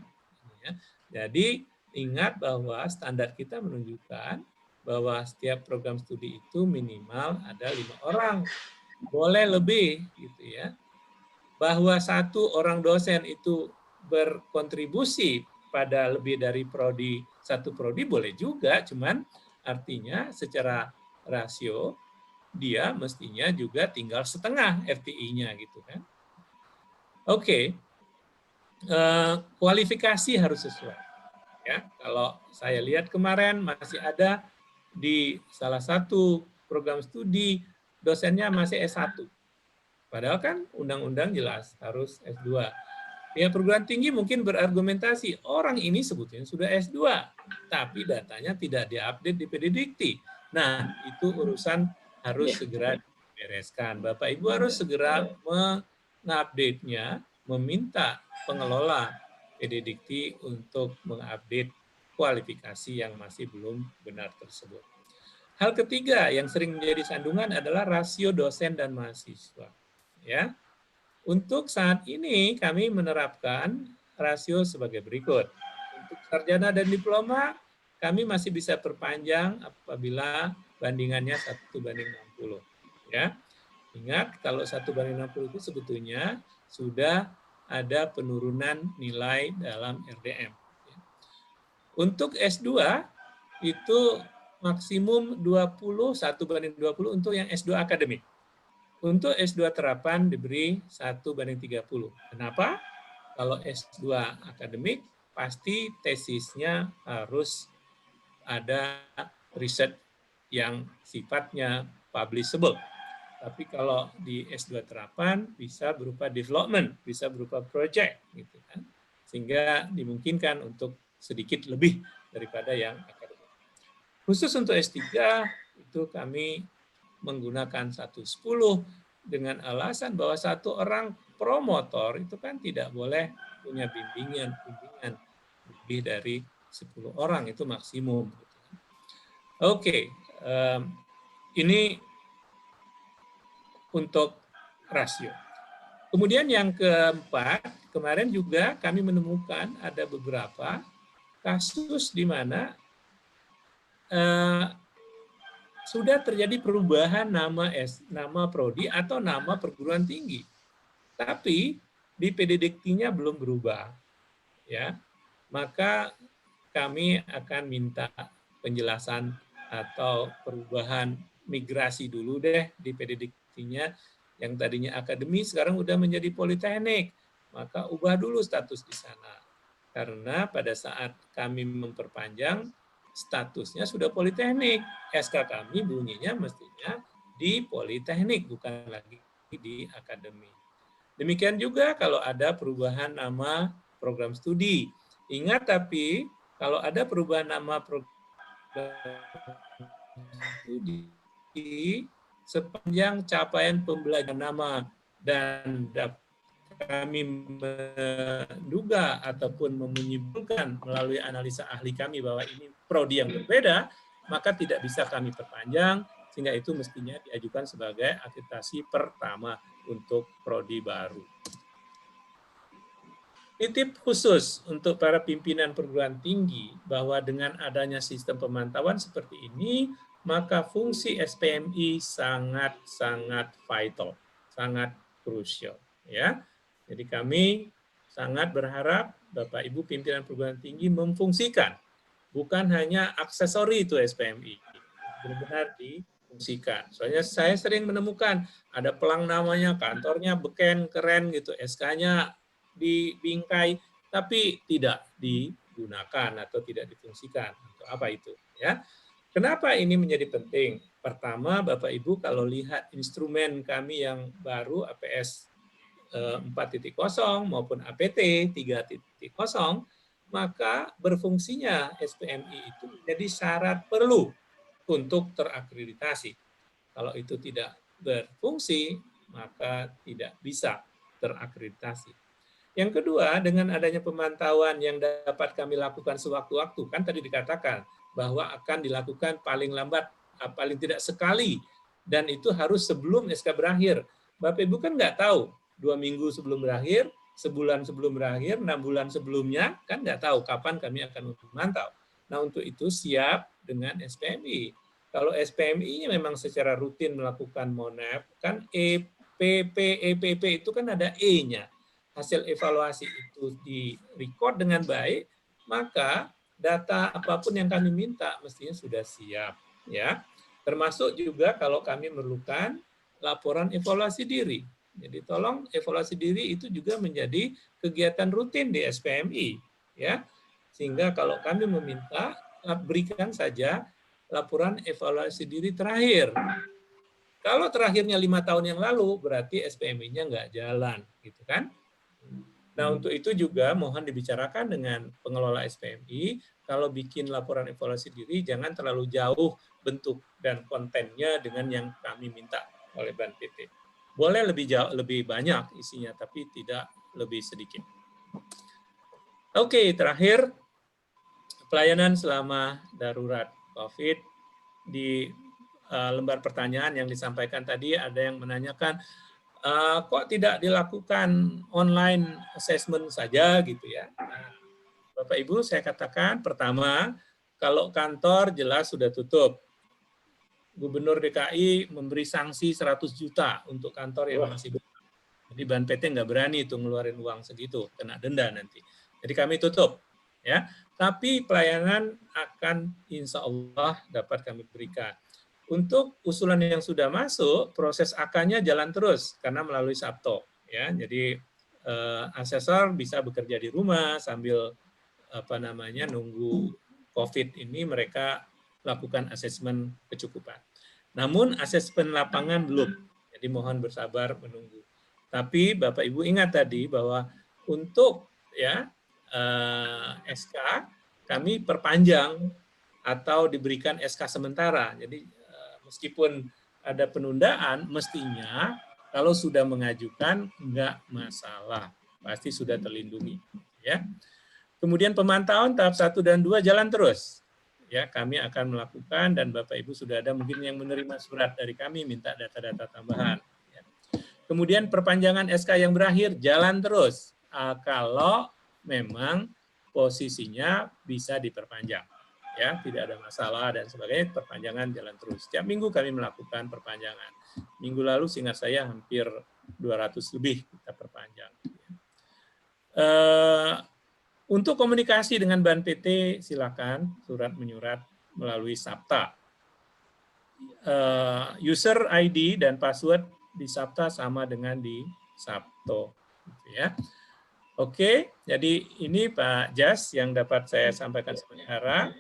S4: Jadi ingat bahwa standar kita menunjukkan bahwa setiap program studi itu minimal ada 5 orang, boleh lebih gitu ya. Bahwa 1 orang dosen itu berkontribusi pada lebih dari prodi, 1 prodi boleh juga, cuman artinya secara rasio dia mestinya juga tinggal setengah FTI-nya gitu kan. Oke. Kualifikasi harus sesuai. Ya, kalau saya lihat kemarin masih ada di salah satu program studi dosennya masih S1. Padahal kan undang-undang jelas harus S2. Ya, perguruan tinggi mungkin berargumentasi, orang ini sebetulnya sudah S2, tapi datanya tidak diupdate di PDDikti. Nah, itu urusan harus segera dibereskan. Bapak Ibu harus segera mengupdate-nya, meminta pengelola PDDikti untuk mengupdate kualifikasi yang masih belum benar tersebut. Hal ketiga yang sering menjadi sandungan adalah rasio dosen dan mahasiswa. Ya, untuk saat ini kami menerapkan rasio sebagai berikut. Untuk sarjana dan diploma kami masih bisa perpanjang apabila bandingannya 1:60. Ya, ingat kalau 1:60 itu sebetulnya sudah ada penurunan nilai dalam RDM. Untuk S2 itu maksimum 1:20 untuk yang S2 akademik. Untuk S2 terapan diberi 1:30. Kenapa? Kalau S2 akademik, pasti tesisnya harus ada riset yang sifatnya publishable. Tapi kalau di S2 terapan bisa berupa development, bisa berupa project, gitu kan, sehingga dimungkinkan untuk sedikit lebih daripada yang akademik. Khusus untuk S3 itu kami menggunakan 1:10 dengan alasan bahwa satu orang promotor itu kan tidak boleh punya bimbingan lebih dari 10 orang, itu maksimum. Oke, ini untuk rasio. Kemudian yang keempat, kemarin juga kami menemukan ada beberapa kasus di mana sudah terjadi perubahan nama prodi atau nama perguruan tinggi, tapi di PDDikti-nya belum berubah, ya. Maka kami akan minta penjelasan atau perubahan migrasi dulu deh di PDDikti-nya, yang tadinya akademi sekarang udah menjadi politeknik, maka ubah dulu status di sana. Karena pada saat kami memperpanjang, statusnya sudah politeknik. SK kami bunyinya mestinya di politeknik, bukan lagi di akademi. Demikian juga kalau ada perubahan nama program studi. Ingat tapi, kalau ada perubahan nama program studi, sepanjang capaian pembelajaran nama dan kami menduga ataupun menyimpulkan melalui analisa ahli kami bahwa ini prodi yang berbeda, maka tidak bisa kami perpanjang, sehingga itu mestinya diajukan sebagai akreditasi pertama untuk prodi baru. Titip khusus untuk para pimpinan perguruan tinggi bahwa dengan adanya sistem pemantauan seperti ini, maka fungsi SPMI sangat-sangat vital, sangat krusial, ya. Jadi kami sangat berharap Bapak Ibu pimpinan perguruan tinggi memfungsikan, bukan hanya aksesori itu SPMI, benar-benar difungsikan. Soalnya saya sering menemukan ada pelang namanya, kantornya beken, keren gitu, SK-nya dibingkai, tapi tidak digunakan atau tidak difungsikan. Untuk apa itu? Ya. Kenapa ini menjadi penting? Pertama, Bapak Ibu kalau lihat instrumen kami yang baru APS 4.0 maupun APT 3.0, maka berfungsinya SPMI itu menjadi syarat perlu untuk terakreditasi. Kalau itu tidak berfungsi, maka tidak bisa terakreditasi. Yang kedua, dengan adanya pemantauan yang dapat kami lakukan sewaktu-waktu, kan tadi dikatakan bahwa akan dilakukan paling lambat, paling tidak sekali, dan itu harus sebelum SK berakhir. Bapak Ibu kan nggak tahu, 2 minggu sebelum berakhir, sebulan sebelum berakhir, 6 bulan sebelumnya, kan nggak tahu kapan kami akan memantau. Nah, untuk itu siap dengan SPMI. Kalau SPMI memang secara rutin melakukan MONEP, kan EPP itu kan ada E-nya. Hasil evaluasi itu di-record dengan baik, maka data apapun yang kami minta mestinya sudah siap, ya. Termasuk juga kalau kami memerlukan laporan evaluasi diri. Jadi tolong evaluasi diri itu juga menjadi kegiatan rutin di SPMI, ya. Sehingga kalau kami meminta, berikan saja laporan evaluasi diri terakhir. Kalau terakhirnya 5 tahun yang lalu, berarti SPMI-nya nggak jalan, gitu kan? Nah, untuk itu juga mohon dibicarakan dengan pengelola SPMI, kalau bikin laporan evaluasi diri, jangan terlalu jauh bentuk dan kontennya dengan yang kami minta oleh BANPT. Boleh lebih jauh, lebih banyak isinya, tapi tidak lebih sedikit. Oke, terakhir, pelayanan selama darurat COVID. Di lembar pertanyaan yang disampaikan tadi, ada yang menanyakan, kok tidak dilakukan online assessment saja gitu ya. Nah, Bapak Ibu saya katakan pertama, kalau kantor jelas sudah tutup. Gubernur DKI memberi sanksi 100 juta untuk kantor yang masih buka. Jadi BANPT nggak berani itu ngeluarin uang segitu, kena denda nanti. Jadi kami tutup. ya. Tapi pelayanan akan insya Allah dapat kami berikan. Untuk usulan yang sudah masuk, proses AK-nya jalan terus karena melalui Sabto, ya. Jadi asesor bisa bekerja di rumah sambil nunggu COVID ini, mereka lakukan asesmen kecukupan. Namun asesmen lapangan belum, jadi mohon bersabar menunggu. Tapi Bapak Ibu ingat tadi bahwa untuk SK kami perpanjang atau diberikan SK sementara. Jadi meskipun ada penundaan, mestinya kalau sudah mengajukan enggak masalah, pasti sudah terlindungi. Ya. Kemudian pemantauan tahap 1 dan 2 jalan terus. Ya, kami akan melakukan dan Bapak Ibu sudah ada mungkin yang menerima surat dari kami minta data-data tambahan. Ya. Kemudian perpanjangan SK yang berakhir jalan terus kalau memang posisinya bisa diperpanjang. Ya, tidak ada masalah dan sebagainya, perpanjangan jalan terus. Setiap minggu kami melakukan perpanjangan. Minggu lalu seingat saya hampir 200 lebih kita perpanjang. Untuk komunikasi dengan Ban PT, silakan surat menyurat melalui Sabta. User ID dan password di Sabta sama dengan di Sabto. Ya. Oke, jadi ini Pak Jas yang dapat saya sampaikan sementara.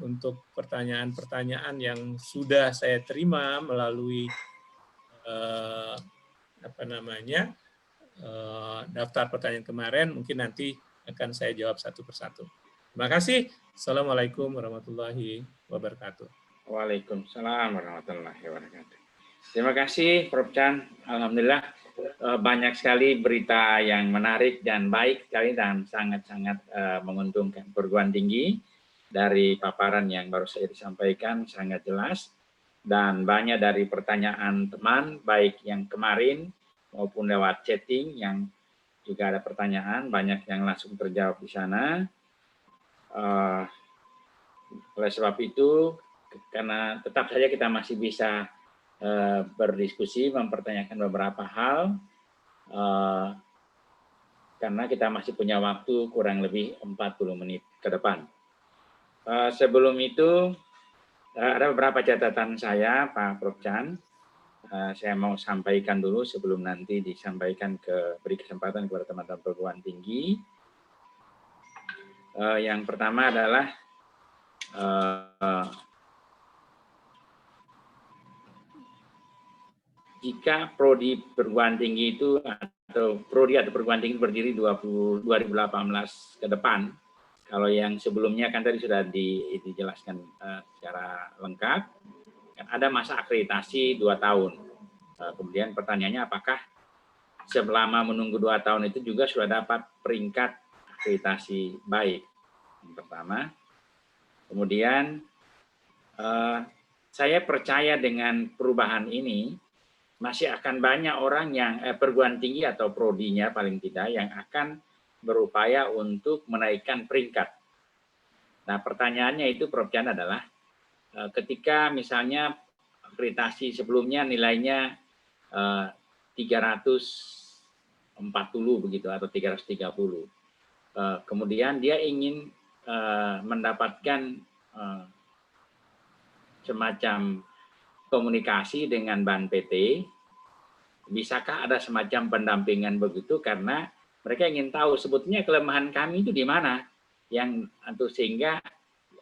S4: Untuk pertanyaan-pertanyaan yang sudah saya terima melalui daftar pertanyaan kemarin, mungkin nanti akan saya jawab satu persatu. Terima kasih. Assalamualaikum warahmatullahi wabarakatuh.
S2: Waalaikumsalam warahmatullahi wabarakatuh. Terima kasih Prof. Chan. Alhamdulillah banyak sekali berita yang menarik dan baik sekali dan sangat-sangat menguntungkan. Perguruan tinggi dari paparan yang baru saya disampaikan sangat jelas dan banyak dari pertanyaan teman baik yang kemarin maupun lewat chatting yang juga ada pertanyaan, banyak yang langsung terjawab di sana. Oleh sebab itu, karena tetap saja kita masih bisa berdiskusi, mempertanyakan beberapa hal, karena kita masih punya waktu kurang lebih 40 menit ke depan. Sebelum itu, ada beberapa catatan saya, Pak Prof. Chan. Saya mau sampaikan dulu sebelum nanti disampaikan beri kesempatan kepada teman-teman perguruan tinggi. Yang pertama adalah jika prodi perguruan tinggi itu atau prodi atau perguruan tinggi berdiri 2018 ke depan, kalau yang sebelumnya kan tadi sudah dijelaskan secara lengkap, kan ada masa akreditasi 2 tahun. Kemudian pertanyaannya apakah selama menunggu 2 tahun itu juga sudah dapat peringkat akreditasi baik? Yang pertama. Kemudian saya percaya dengan perubahan ini masih akan banyak orang yang perguruan tinggi atau prodinya paling tidak yang akan berupaya untuk menaikkan peringkat. Nah, pertanyaannya itu Prof. Chan adalah ketika misalnya akreditasi sebelumnya nilainya 340 begitu atau 330. Kemudian dia ingin mendapatkan semacam komunikasi dengan Ban PT, bisakah ada semacam pendampingan begitu karena mereka ingin tahu sebetulnya kelemahan kami itu di mana, yang sehingga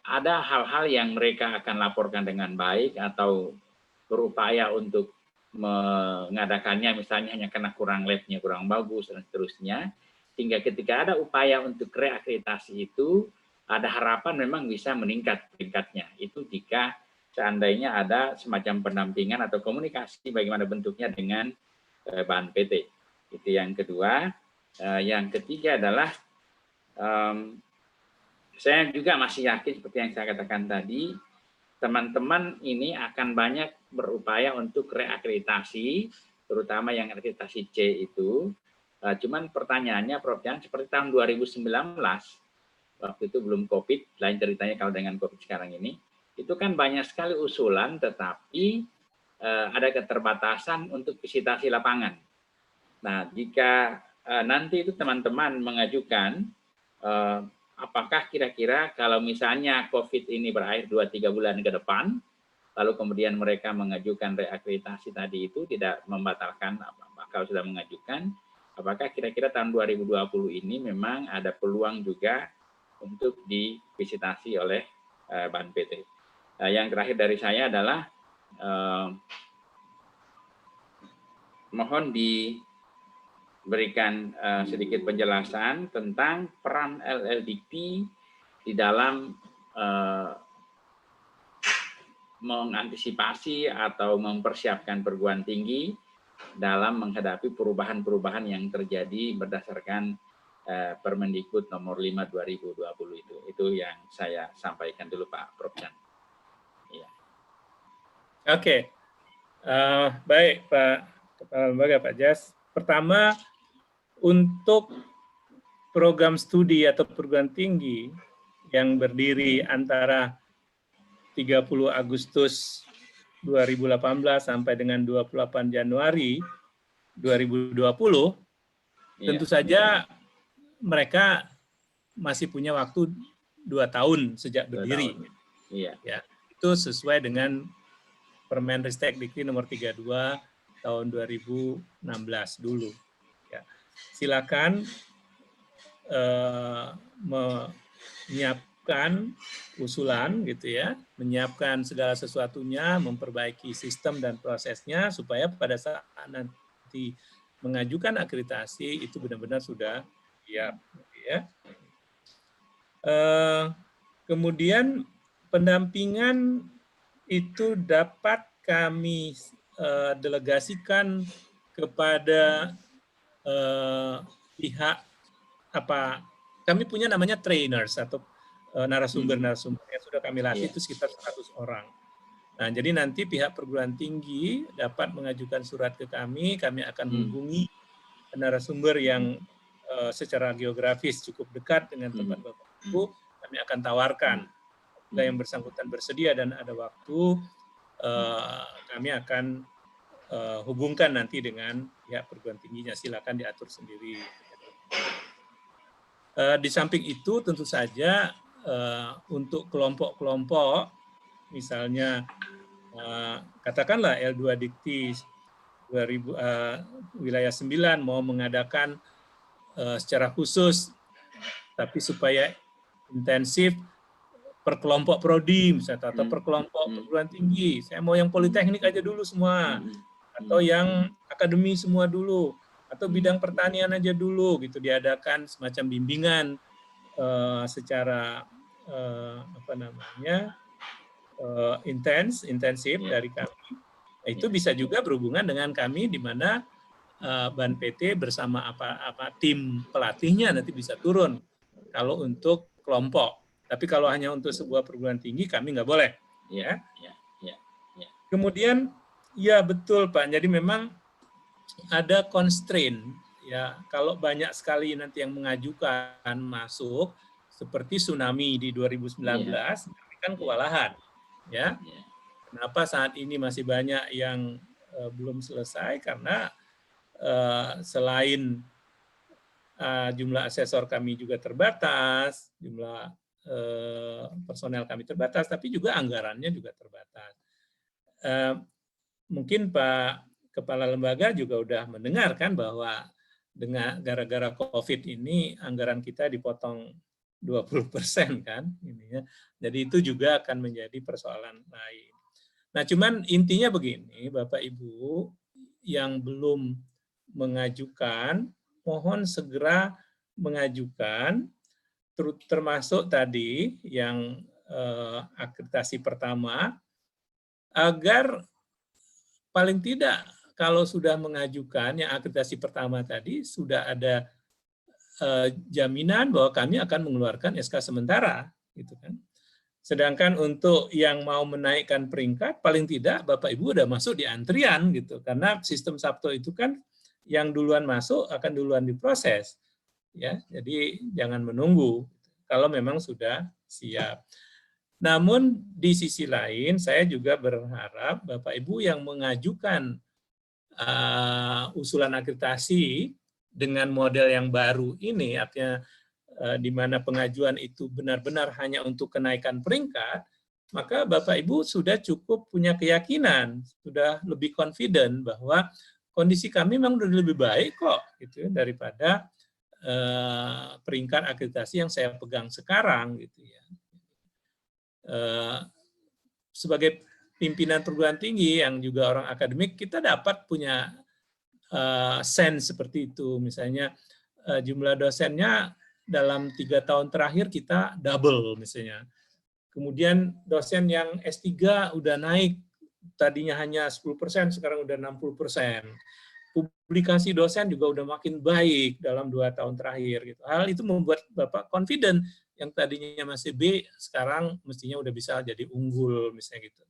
S2: ada hal-hal yang mereka akan laporkan dengan baik atau berupaya untuk mengadakannya misalnya hanya karena kurang labnya kurang bagus dan seterusnya, sehingga ketika ada upaya untuk reakreditasi itu ada harapan memang bisa meningkat peringkatnya. Itu jika seandainya ada semacam pendampingan atau komunikasi bagaimana bentuknya dengan Ban PT. Itu yang kedua. Yang ketiga adalah saya juga masih yakin seperti yang saya katakan tadi, teman-teman ini akan banyak berupaya untuk reakreditasi, terutama yang akreditasi C itu. Cuman pertanyaannya Prof. Chan, seperti tahun 2019, waktu itu belum COVID, lain ceritanya kalau dengan COVID sekarang ini, itu kan banyak sekali usulan tetapi ada keterbatasan untuk visitasi lapangan. Nah, jika nanti itu teman-teman mengajukan apakah kira-kira kalau misalnya COVID ini berakhir 2-3 bulan ke depan, lalu kemudian mereka mengajukan reakreditasi tadi itu tidak membatalkan, kalau sudah mengajukan, apakah kira-kira tahun 2020 ini memang ada peluang juga untuk divisitasi oleh BANPT. Yang terakhir dari saya adalah mohon diberikan sedikit penjelasan tentang peran LLDP di dalam mengantisipasi atau mempersiapkan perguruan tinggi dalam menghadapi perubahan-perubahan yang terjadi berdasarkan Permendikbud nomor 5 2020 itu. Itu yang saya sampaikan dulu Pak Prof. Chan. Ya.
S4: Oke. Baik Pak Kepala Lembaga, Pak Jas. Pertama, untuk program studi atau perguruan tinggi yang berdiri antara 30 Agustus 2018 sampai dengan 28 Januari 2020, tentu saja mereka masih punya waktu 2 tahun sejak berdiri.
S2: Iya.
S4: Ya, itu sesuai dengan Permenristek Dikti nomor 32 tahun 2016 dulu. Ya. Silakan menyiapkan usulan gitu ya, menyiapkan segala sesuatunya, memperbaiki sistem dan prosesnya supaya pada saat nanti mengajukan akreditasi itu benar-benar sudah siap gitu ya. Kemudian pendampingan itu dapat kami delegasikan kepada pihak kami punya namanya trainers atau narasumber-narasumber yang sudah kami latih itu sekitar 100 orang. Nah, jadi nanti pihak perguruan tinggi dapat mengajukan surat ke kami akan menghubungi narasumber yang secara geografis cukup dekat dengan tempat Bapak Ibu, kami akan tawarkan. Jika yang bersangkutan bersedia dan ada waktu, kami akan hubungkan nanti dengan pihak perguruan tingginya, silakan diatur sendiri. Di samping itu tentu saja untuk kelompok-kelompok, misalnya katakanlah L2 Dikti wilayah 9 mau mengadakan secara khusus, tapi supaya intensif per kelompok prodi misalnya, atau per kelompok perguruan tinggi. Saya mau yang politeknik aja dulu semua, atau yang akademi semua dulu, atau bidang pertanian aja dulu gitu, diadakan semacam bimbingan secara intensif dari kami. Itu bisa juga berhubungan dengan kami di mana BANPT bersama tim pelatihnya nanti bisa turun kalau untuk kelompok. Tapi kalau hanya untuk sebuah perguruan tinggi kami nggak boleh. Ya. Kemudian ya betul Pak. Jadi memang ada constraint ya. Kalau banyak sekali nanti yang mengajukan masuk seperti tsunami di 2019, kami kan kewalahan. Ya. Kenapa saat ini masih banyak yang belum selesai? Karena selain jumlah asesor kami juga terbatas, jumlah personel kami terbatas, tapi juga anggarannya juga terbatas. Mungkin Pak Kepala Lembaga juga udah mendengar kan bahwa dengan gara-gara COVID ini anggaran kita dipotong 20% kan ininya. Jadi itu juga akan menjadi persoalan lain. Nah, cuman intinya begini, Bapak Ibu yang belum mengajukan, mohon segera mengajukan, termasuk tadi yang akreditasi pertama, agar paling tidak kalau sudah mengajukan yang akreditasi pertama tadi, sudah ada jaminan bahwa kami akan mengeluarkan SK sementara, gitu kan. Sedangkan untuk yang mau menaikkan peringkat, paling tidak Bapak Ibu udah masuk di antrian gitu, karena sistem Sabto itu kan yang duluan masuk akan duluan diproses, ya. Jadi jangan menunggu kalau memang sudah siap. Namun di sisi lain saya juga berharap Bapak Ibu yang mengajukan usulan akreditasi dengan model yang baru ini, artinya di mana pengajuan itu benar-benar hanya untuk kenaikan peringkat, maka Bapak Ibu sudah cukup punya keyakinan, sudah lebih confident bahwa kondisi kami memang sudah lebih baik kok, gitu ya, daripada peringkat akreditasi yang saya pegang sekarang, gitu ya. Sebagai pimpinan perguruan tinggi yang juga orang akademik, kita dapat punya sense seperti itu. Misalnya jumlah dosennya dalam 3 tahun terakhir kita double misalnya. Kemudian dosen yang S3 udah naik, tadinya hanya 10%, sekarang udah 60%. Publikasi dosen juga udah makin baik dalam 2 tahun terakhir. Gitu. Hal itu membuat Bapak confident, yang tadinya masih B, sekarang mestinya udah bisa jadi unggul, misalnya gitu.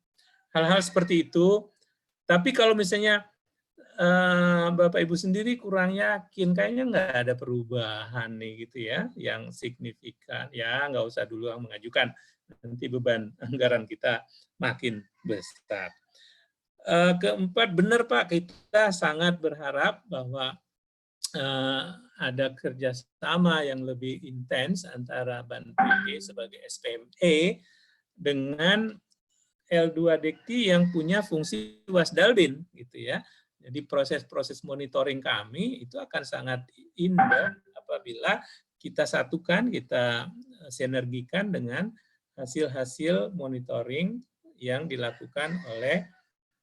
S4: Hal-hal seperti itu. Tapi kalau misalnya Bapak Ibu sendiri kurang yakin, kayaknya nggak ada perubahan nih gitu ya, yang signifikan. Ya nggak usah dulu mengajukan, nanti beban anggaran kita makin besar. Keempat, benar Pak, kita sangat berharap bahwa ada kerjasama yang lebih intens antara BAN-PB sebagai SPME dengan L2 Dikti yang punya fungsi Wasdalbin, gitu ya. Jadi proses-proses monitoring kami itu akan sangat indah apabila kita satukan, kita sinergikan dengan hasil-hasil monitoring yang dilakukan oleh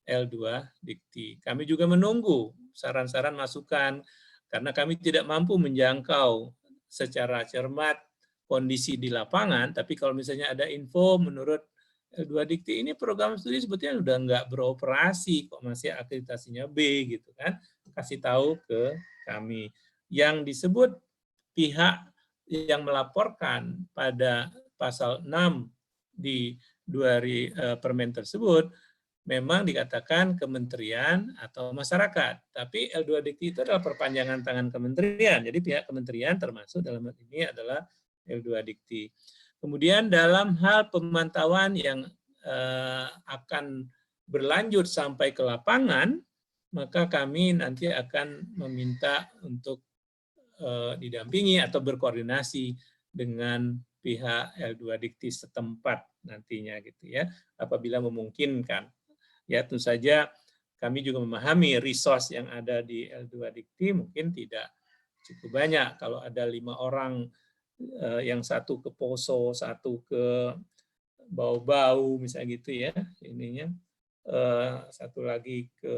S4: L2 Dikti. Kami juga menunggu saran-saran masukan, karena kami tidak mampu menjangkau secara cermat kondisi di lapangan, tapi kalau misalnya ada info menurut L2 Dikti ini program studi sebetulnya udah nggak beroperasi, kok masih akreditasinya B gitu kan, kasih tahu ke kami. Yang disebut pihak yang melaporkan pada pasal 6 di Permen tersebut memang dikatakan kementerian atau masyarakat, tapi L2 Dikti itu adalah perpanjangan tangan kementerian, jadi pihak kementerian termasuk dalam hal ini adalah L2 Dikti. Kemudian dalam hal pemantauan yang akan berlanjut sampai ke lapangan, maka kami nanti akan meminta untuk didampingi atau berkoordinasi dengan pihak L2 Dikti setempat nantinya gitu ya, apabila memungkinkan. Ya tentu saja kami juga memahami resource yang ada di L2 Dikti mungkin tidak cukup banyak. Kalau ada 5 orang, yang satu ke Poso, satu ke Bau-Bau misalnya gitu ya, ininya satu lagi ke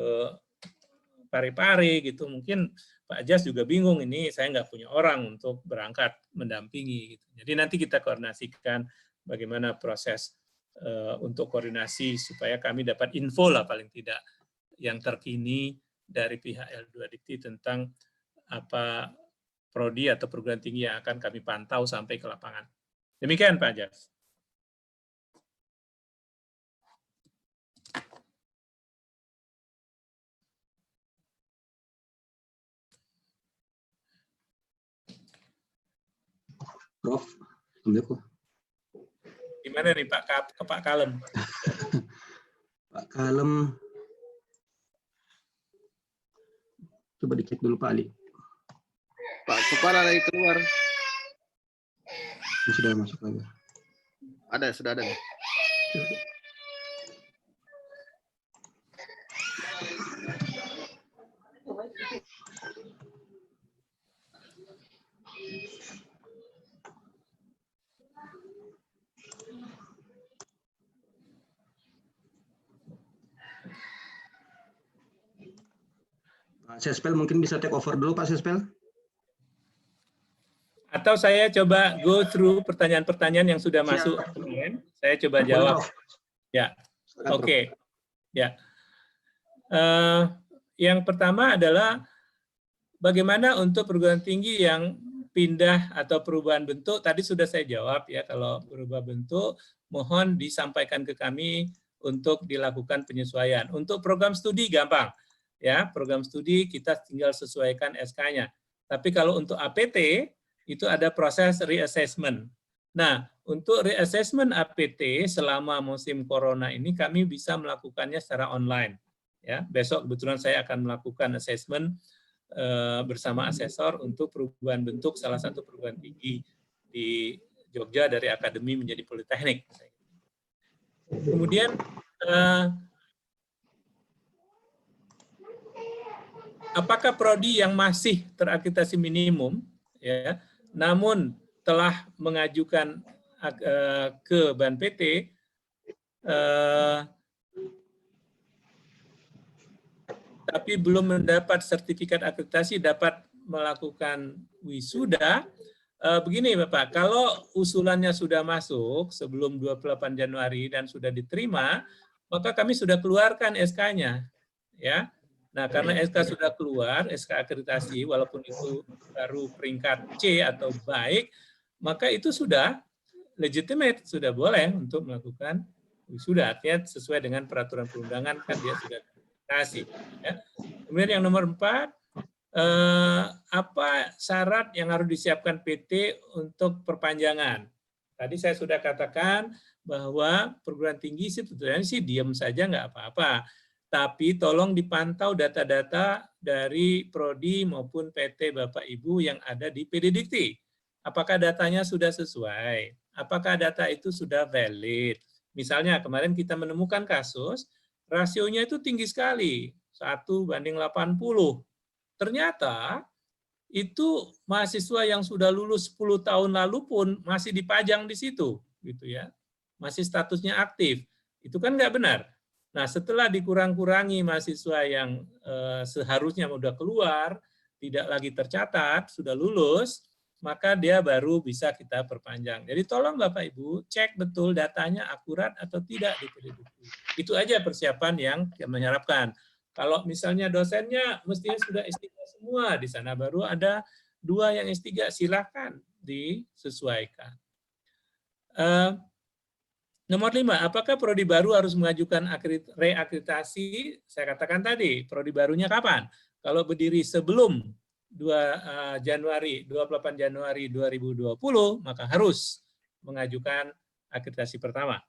S4: Parepare gitu, mungkin Pak Jas juga bingung, ini saya nggak punya orang untuk berangkat mendampingi gitu. Jadi nanti kita koordinasikan bagaimana proses untuk koordinasi supaya kami dapat info lah paling tidak yang terkini dari pihak L2 Dikti tentang apa prodi atau perguruan tinggi yang akan kami pantau sampai ke lapangan. Demikian Pak Jas.
S1: Prof, Assalamualaikum.
S4: Gimana nih Pak Kalem?
S1: Pak Kalem, coba dicek dulu Pak Ali.
S5: Pak Kepala lagi keluar.
S1: Sudah masuk lagi.
S5: Ada, sudah ada.
S1: Pak Sespel mungkin bisa take over dulu Pak Sespel.
S4: Atau saya coba go through pertanyaan-pertanyaan yang sudah masuk kemarin. Saya coba jawab. Ya, oke. Ya. Yang pertama adalah bagaimana untuk perguruan tinggi yang pindah atau perubahan bentuk. Tadi sudah saya jawab ya, kalau berubah bentuk mohon disampaikan ke kami untuk dilakukan penyesuaian. Untuk program studi gampang. Ya, program studi kita tinggal sesuaikan SK-nya. Tapi kalau untuk APT itu ada proses reassessment. Nah, untuk reassessment APT selama musim corona ini kami bisa melakukannya secara online. Ya, besok kebetulan saya akan melakukan assessment bersama asesor untuk perubahan bentuk salah satu perguruan tinggi di Jogja dari akademi menjadi politeknik. Kemudian apakah prodi yang masih terakreditasi minimum, ya, namun telah mengajukan ke Ban PT, tapi belum mendapat sertifikat akreditasi dapat melakukan wisuda? Begini Bapak, kalau usulannya sudah masuk sebelum 28 Januari dan sudah diterima, maka kami sudah keluarkan SK-nya, ya. Nah, karena SK sudah keluar, SK akreditasi, walaupun itu baru peringkat C atau baik, maka itu sudah legitimate, sudah boleh untuk melakukan wisuda. Artinya sesuai dengan peraturan perundangan kan dia sudah akreditasi. Ya. Kemudian yang nomor 4, apa syarat yang harus disiapkan PT untuk perpanjangan? Tadi saya sudah katakan bahwa perguruan tinggi sebetulnya sih diam saja nggak apa-apa. Tapi tolong dipantau data-data dari Prodi maupun PT Bapak Ibu yang ada di PD Dikti. Apakah datanya sudah sesuai? Apakah data itu sudah valid? Misalnya kemarin kita menemukan kasus, rasionya itu tinggi sekali, 1:80. Ternyata itu mahasiswa yang sudah lulus 10 tahun lalu pun masih dipajang di situ, gitu ya. Masih statusnya aktif. Itu kan nggak benar. Nah, setelah dikurang-kurangi mahasiswa yang seharusnya sudah keluar, tidak lagi tercatat, sudah lulus, maka dia baru bisa kita perpanjang. Jadi tolong Bapak Ibu cek betul datanya akurat atau tidak di PD Dikti. Itu aja persiapan yang kami harapkan. Kalau misalnya dosennya mestinya sudah S3 semua, di sana baru ada 2 yang S3, silakan disesuaikan. Nomor 5, apakah prodi baru harus mengajukan reakreditasi? Saya katakan tadi, prodi barunya kapan? Kalau berdiri sebelum 28 Januari 2020, maka harus mengajukan akreditasi pertama.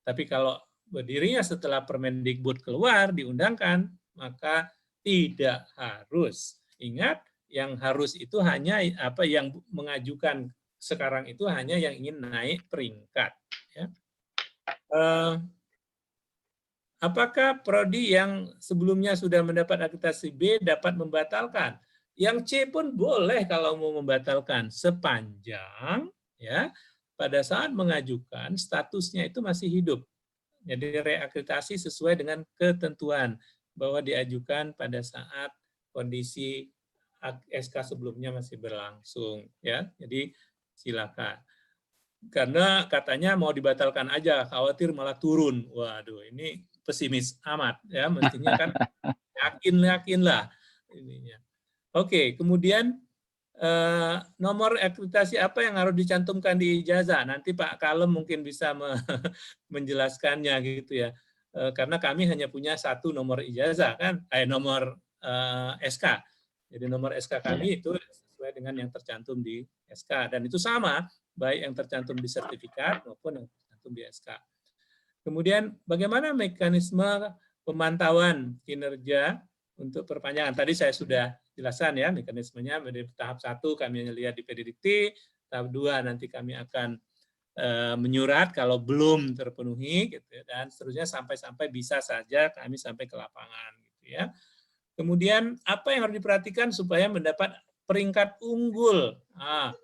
S4: Tapi kalau berdirinya setelah Permendikbud keluar, diundangkan, maka tidak harus. Ingat, yang harus itu hanya apa yang mengajukan sekarang itu hanya yang ingin naik peringkat. Ya. Apakah prodi yang sebelumnya sudah mendapat akreditasi B dapat membatalkan? Yang C pun boleh kalau mau membatalkan sepanjang ya pada saat mengajukan statusnya itu masih hidup. Jadi reakreditasi sesuai dengan ketentuan bahwa diajukan pada saat kondisi SK sebelumnya masih berlangsung ya. Jadi silakan. Karena katanya mau dibatalkan aja, khawatir malah turun. Waduh, ini pesimis amat ya, mestinya kan yakin lah ininya. Oke, kemudian nomor akreditasi apa yang harus dicantumkan di ijazah? Nanti Pak Kalem mungkin bisa menjelaskannya gitu ya. Karena kami hanya punya 1 nomor ijazah kan, nomor SK. Jadi nomor SK kami itu sesuai dengan yang tercantum di SK dan itu sama baik yang tercantum di sertifikat maupun yang tercantum di SK. Kemudian bagaimana mekanisme pemantauan kinerja untuk perpanjangan? Tadi saya sudah jelaskan ya mekanismenya. Dari tahap 1 kami hanya lihat di PD Dikti, tahap 2 nanti kami akan menyurat kalau belum terpenuhi gitu ya, dan seterusnya sampai bisa saja kami sampai ke lapangan gitu ya. Kemudian apa yang harus diperhatikan supaya mendapat peringkat unggul? Nah,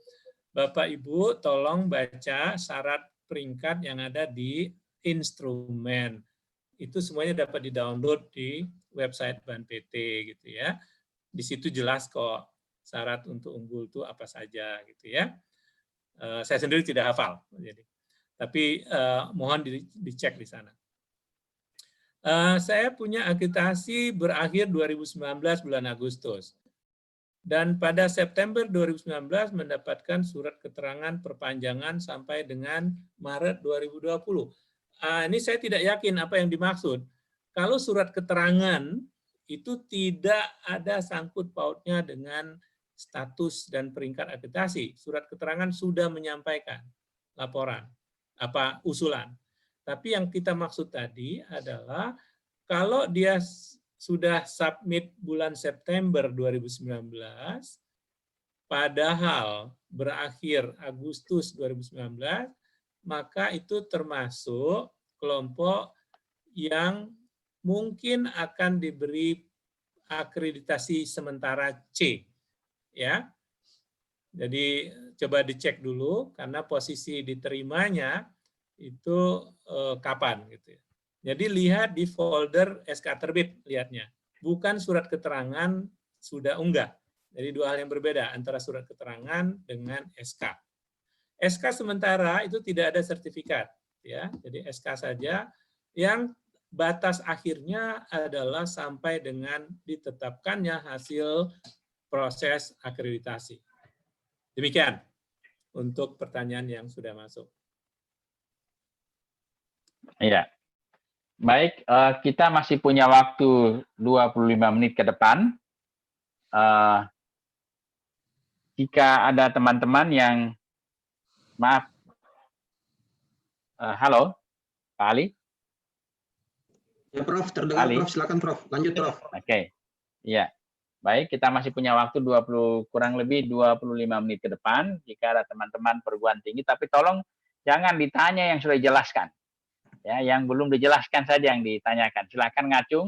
S4: Bapak Ibu tolong baca syarat peringkat yang ada di instrumen. Itu semuanya dapat di-download di website Ban PT gitu ya. Di situ jelas kok syarat untuk unggul itu apa saja gitu ya. Saya sendiri tidak hafal, jadi. Tapi mohon dicek di sana. Saya punya akreditasi berakhir 2019 bulan Agustus. Dan pada September 2019 mendapatkan surat keterangan perpanjangan sampai dengan Maret 2020. Ini saya tidak yakin apa yang dimaksud. Kalau surat keterangan itu tidak ada sangkut pautnya dengan status dan peringkat akreditasi. Surat keterangan sudah menyampaikan laporan, usulan. Tapi yang kita maksud tadi adalah kalau dia sudah submit bulan September 2019, padahal berakhir Agustus 2019, maka itu termasuk kelompok yang mungkin akan diberi akreditasi sementara C, ya. Jadi coba dicek dulu karena posisi diterimanya itu kapan gitu ya. Jadi lihat di folder SK terbit lihatnya, bukan surat keterangan sudah unggah. Jadi dua hal yang berbeda antara surat keterangan dengan SK. SK sementara itu tidak ada sertifikat, ya. Jadi SK saja yang batas akhirnya adalah sampai dengan ditetapkannya hasil proses akreditasi. Demikian untuk pertanyaan yang sudah masuk.
S6: Iya. Baik, kita masih punya waktu 25 menit ke depan. Jika ada teman-teman yang, maaf, halo, Pak Ali?
S1: Ya, Prof, terdengar,
S6: Ali.
S1: Prof. Silakan, Prof. Lanjut, Prof.
S6: Oke. Iya. Baik, kita masih punya waktu kurang lebih 25 menit ke depan. Jika ada teman-teman perguruan tinggi, tapi tolong jangan ditanya yang sudah dijelaskan. Ya, yang belum dijelaskan saja yang ditanyakan. Silakan ngacung,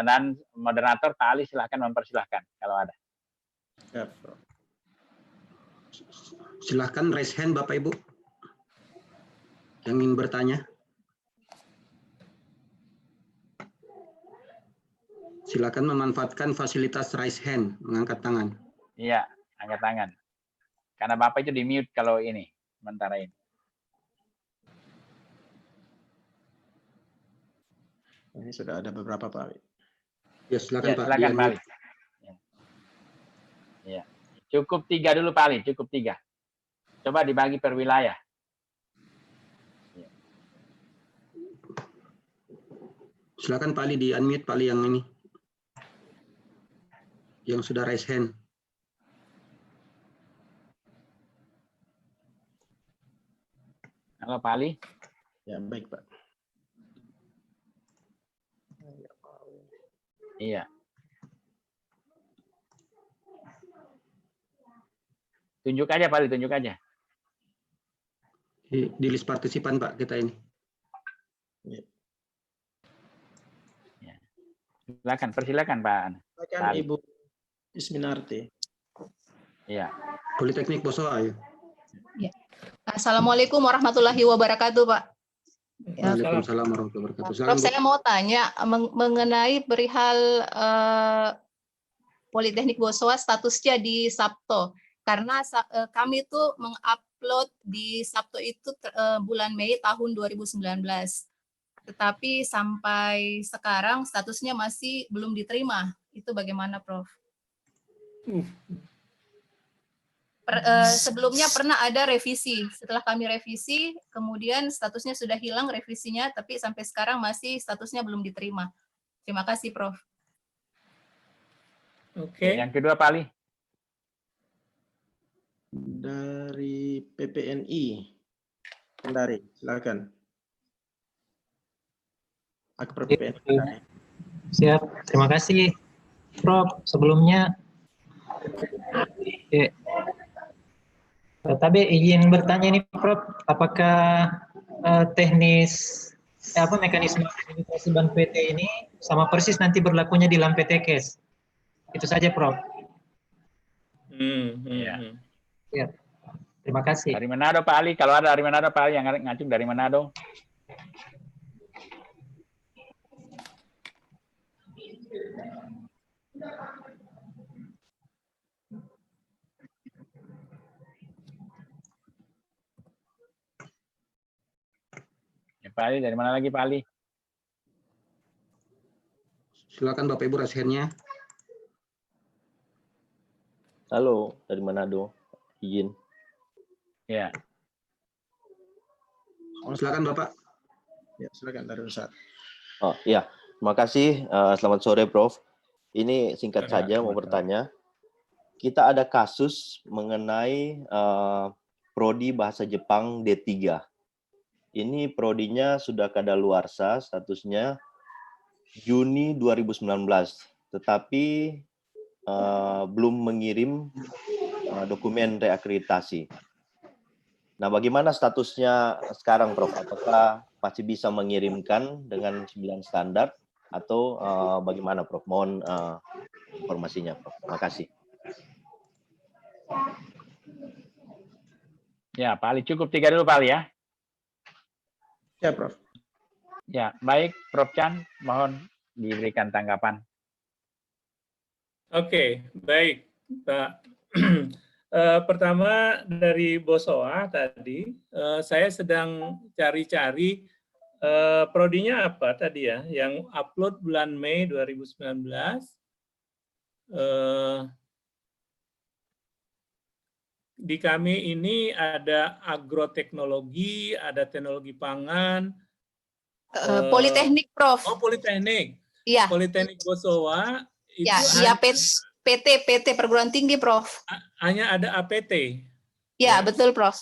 S6: dan moderator Pak Ali silakan mempersilahkan kalau ada.
S3: Ya, Prof.
S1: Silakan raise hand, Bapak Ibu. Yang ingin bertanya. Silakan memanfaatkan fasilitas raise hand, mengangkat tangan.
S6: Iya, angkat tangan. Karena Bapak itu di-mute kalau ini, sementara ini.
S3: Ini sudah ada beberapa, Pak.
S1: Ya, silakan,
S6: Ya,
S1: Pak.
S6: silakan Pak Ali. Ya. Cukup 3 dulu Pak Ali, cukup 3. Coba dibagi per wilayah.
S1: Silakan Pak Ali di-unmute, Pak Ali yang ini. Yang sudah raise hand.
S6: Halo Pak Ali.
S3: Ya, baik, Pak.
S6: Iya. Tunjuk aja Pak Ali, tunjuk aja.
S1: Di list partisipan, Pak, kita ini.
S6: Ya. Silakan, persilakan Pak.
S3: Silakan Ibu Isminarti.
S6: Iya.
S1: Politeknik Bosowa, ya.
S7: Ya. Assalamualaikum warahmatullahi wabarakatuh, Pak. Ya,
S1: Waalaikumsalam warahmatullahi wabarakatuh.
S7: Prof,
S1: Silakan, Bu.
S7: saya mau tanya mengenai perihal Politeknik Bosowa statusnya di Sabto. Karena kami itu mengupload di Sabto itu bulan Mei tahun 2019. Tetapi sampai sekarang statusnya masih belum diterima. Itu bagaimana, Prof? Sebelumnya pernah ada revisi. Setelah kami revisi, kemudian statusnya sudah hilang revisinya, tapi sampai sekarang masih statusnya belum diterima. Terima kasih, Prof.
S4: Oke.
S6: Yang kedua Pak Ali.
S3: Dari PPNI. Kendari, silakan. Akper PPNI. Kendari.
S8: Siap, terima kasih Prof. Sebelumnya, tapi izin bertanya nih Prof, apakah teknis mekanisme akreditasi Ban PT ini sama persis nanti berlakunya di LAMPTKes? Itu saja Prof. Ya, terima kasih.
S6: Dari Manado Pak Ali, kalau ada dari Manado Pak Ali yang ngacung dari Manado. Ya, Pak Ali, dari mana lagi Pak Ali?
S1: Silakan Bapak Ibu raise hand-nya.
S9: Halo, dari Manado. Izin.
S6: Ya.
S1: Silakan Bapak.
S3: Ya, silakan dari Ustaz.
S9: Oh iya, terima kasih. Selamat sore, Prof. Ini singkat saja mau bertanya. Kita ada kasus mengenai prodi bahasa Jepang D3. Ini prodinya sudah kadaluarsa, statusnya Juni 2019, tetapi belum mengirim dokumen reakreditasi. Nah, bagaimana statusnya sekarang, Prof? Apakah masih bisa mengirimkan dengan 9 standar atau bagaimana, Prof? Mohon informasinya, Prof. Terima kasih.
S6: Ya, Pak Ali, cukup 3 dulu, Pak Ali ya.
S3: Ya, Prof.
S6: Ya, baik, Prof Chan, mohon diberikan tanggapan.
S4: Oke, baik, Pak. Pertama dari Bosowa tadi, saya sedang cari-cari prodinya apa tadi ya, yang upload bulan Mei 2019. Di kami ini ada agroteknologi, ada teknologi pangan.
S7: Politeknik, Prof.
S4: Oh, Politeknik.
S7: Iya.
S4: Politeknik Bosowa itu
S7: Ya, PT perguruan tinggi, Prof.
S4: Hanya ada APT.
S7: Ya, betul, Prof.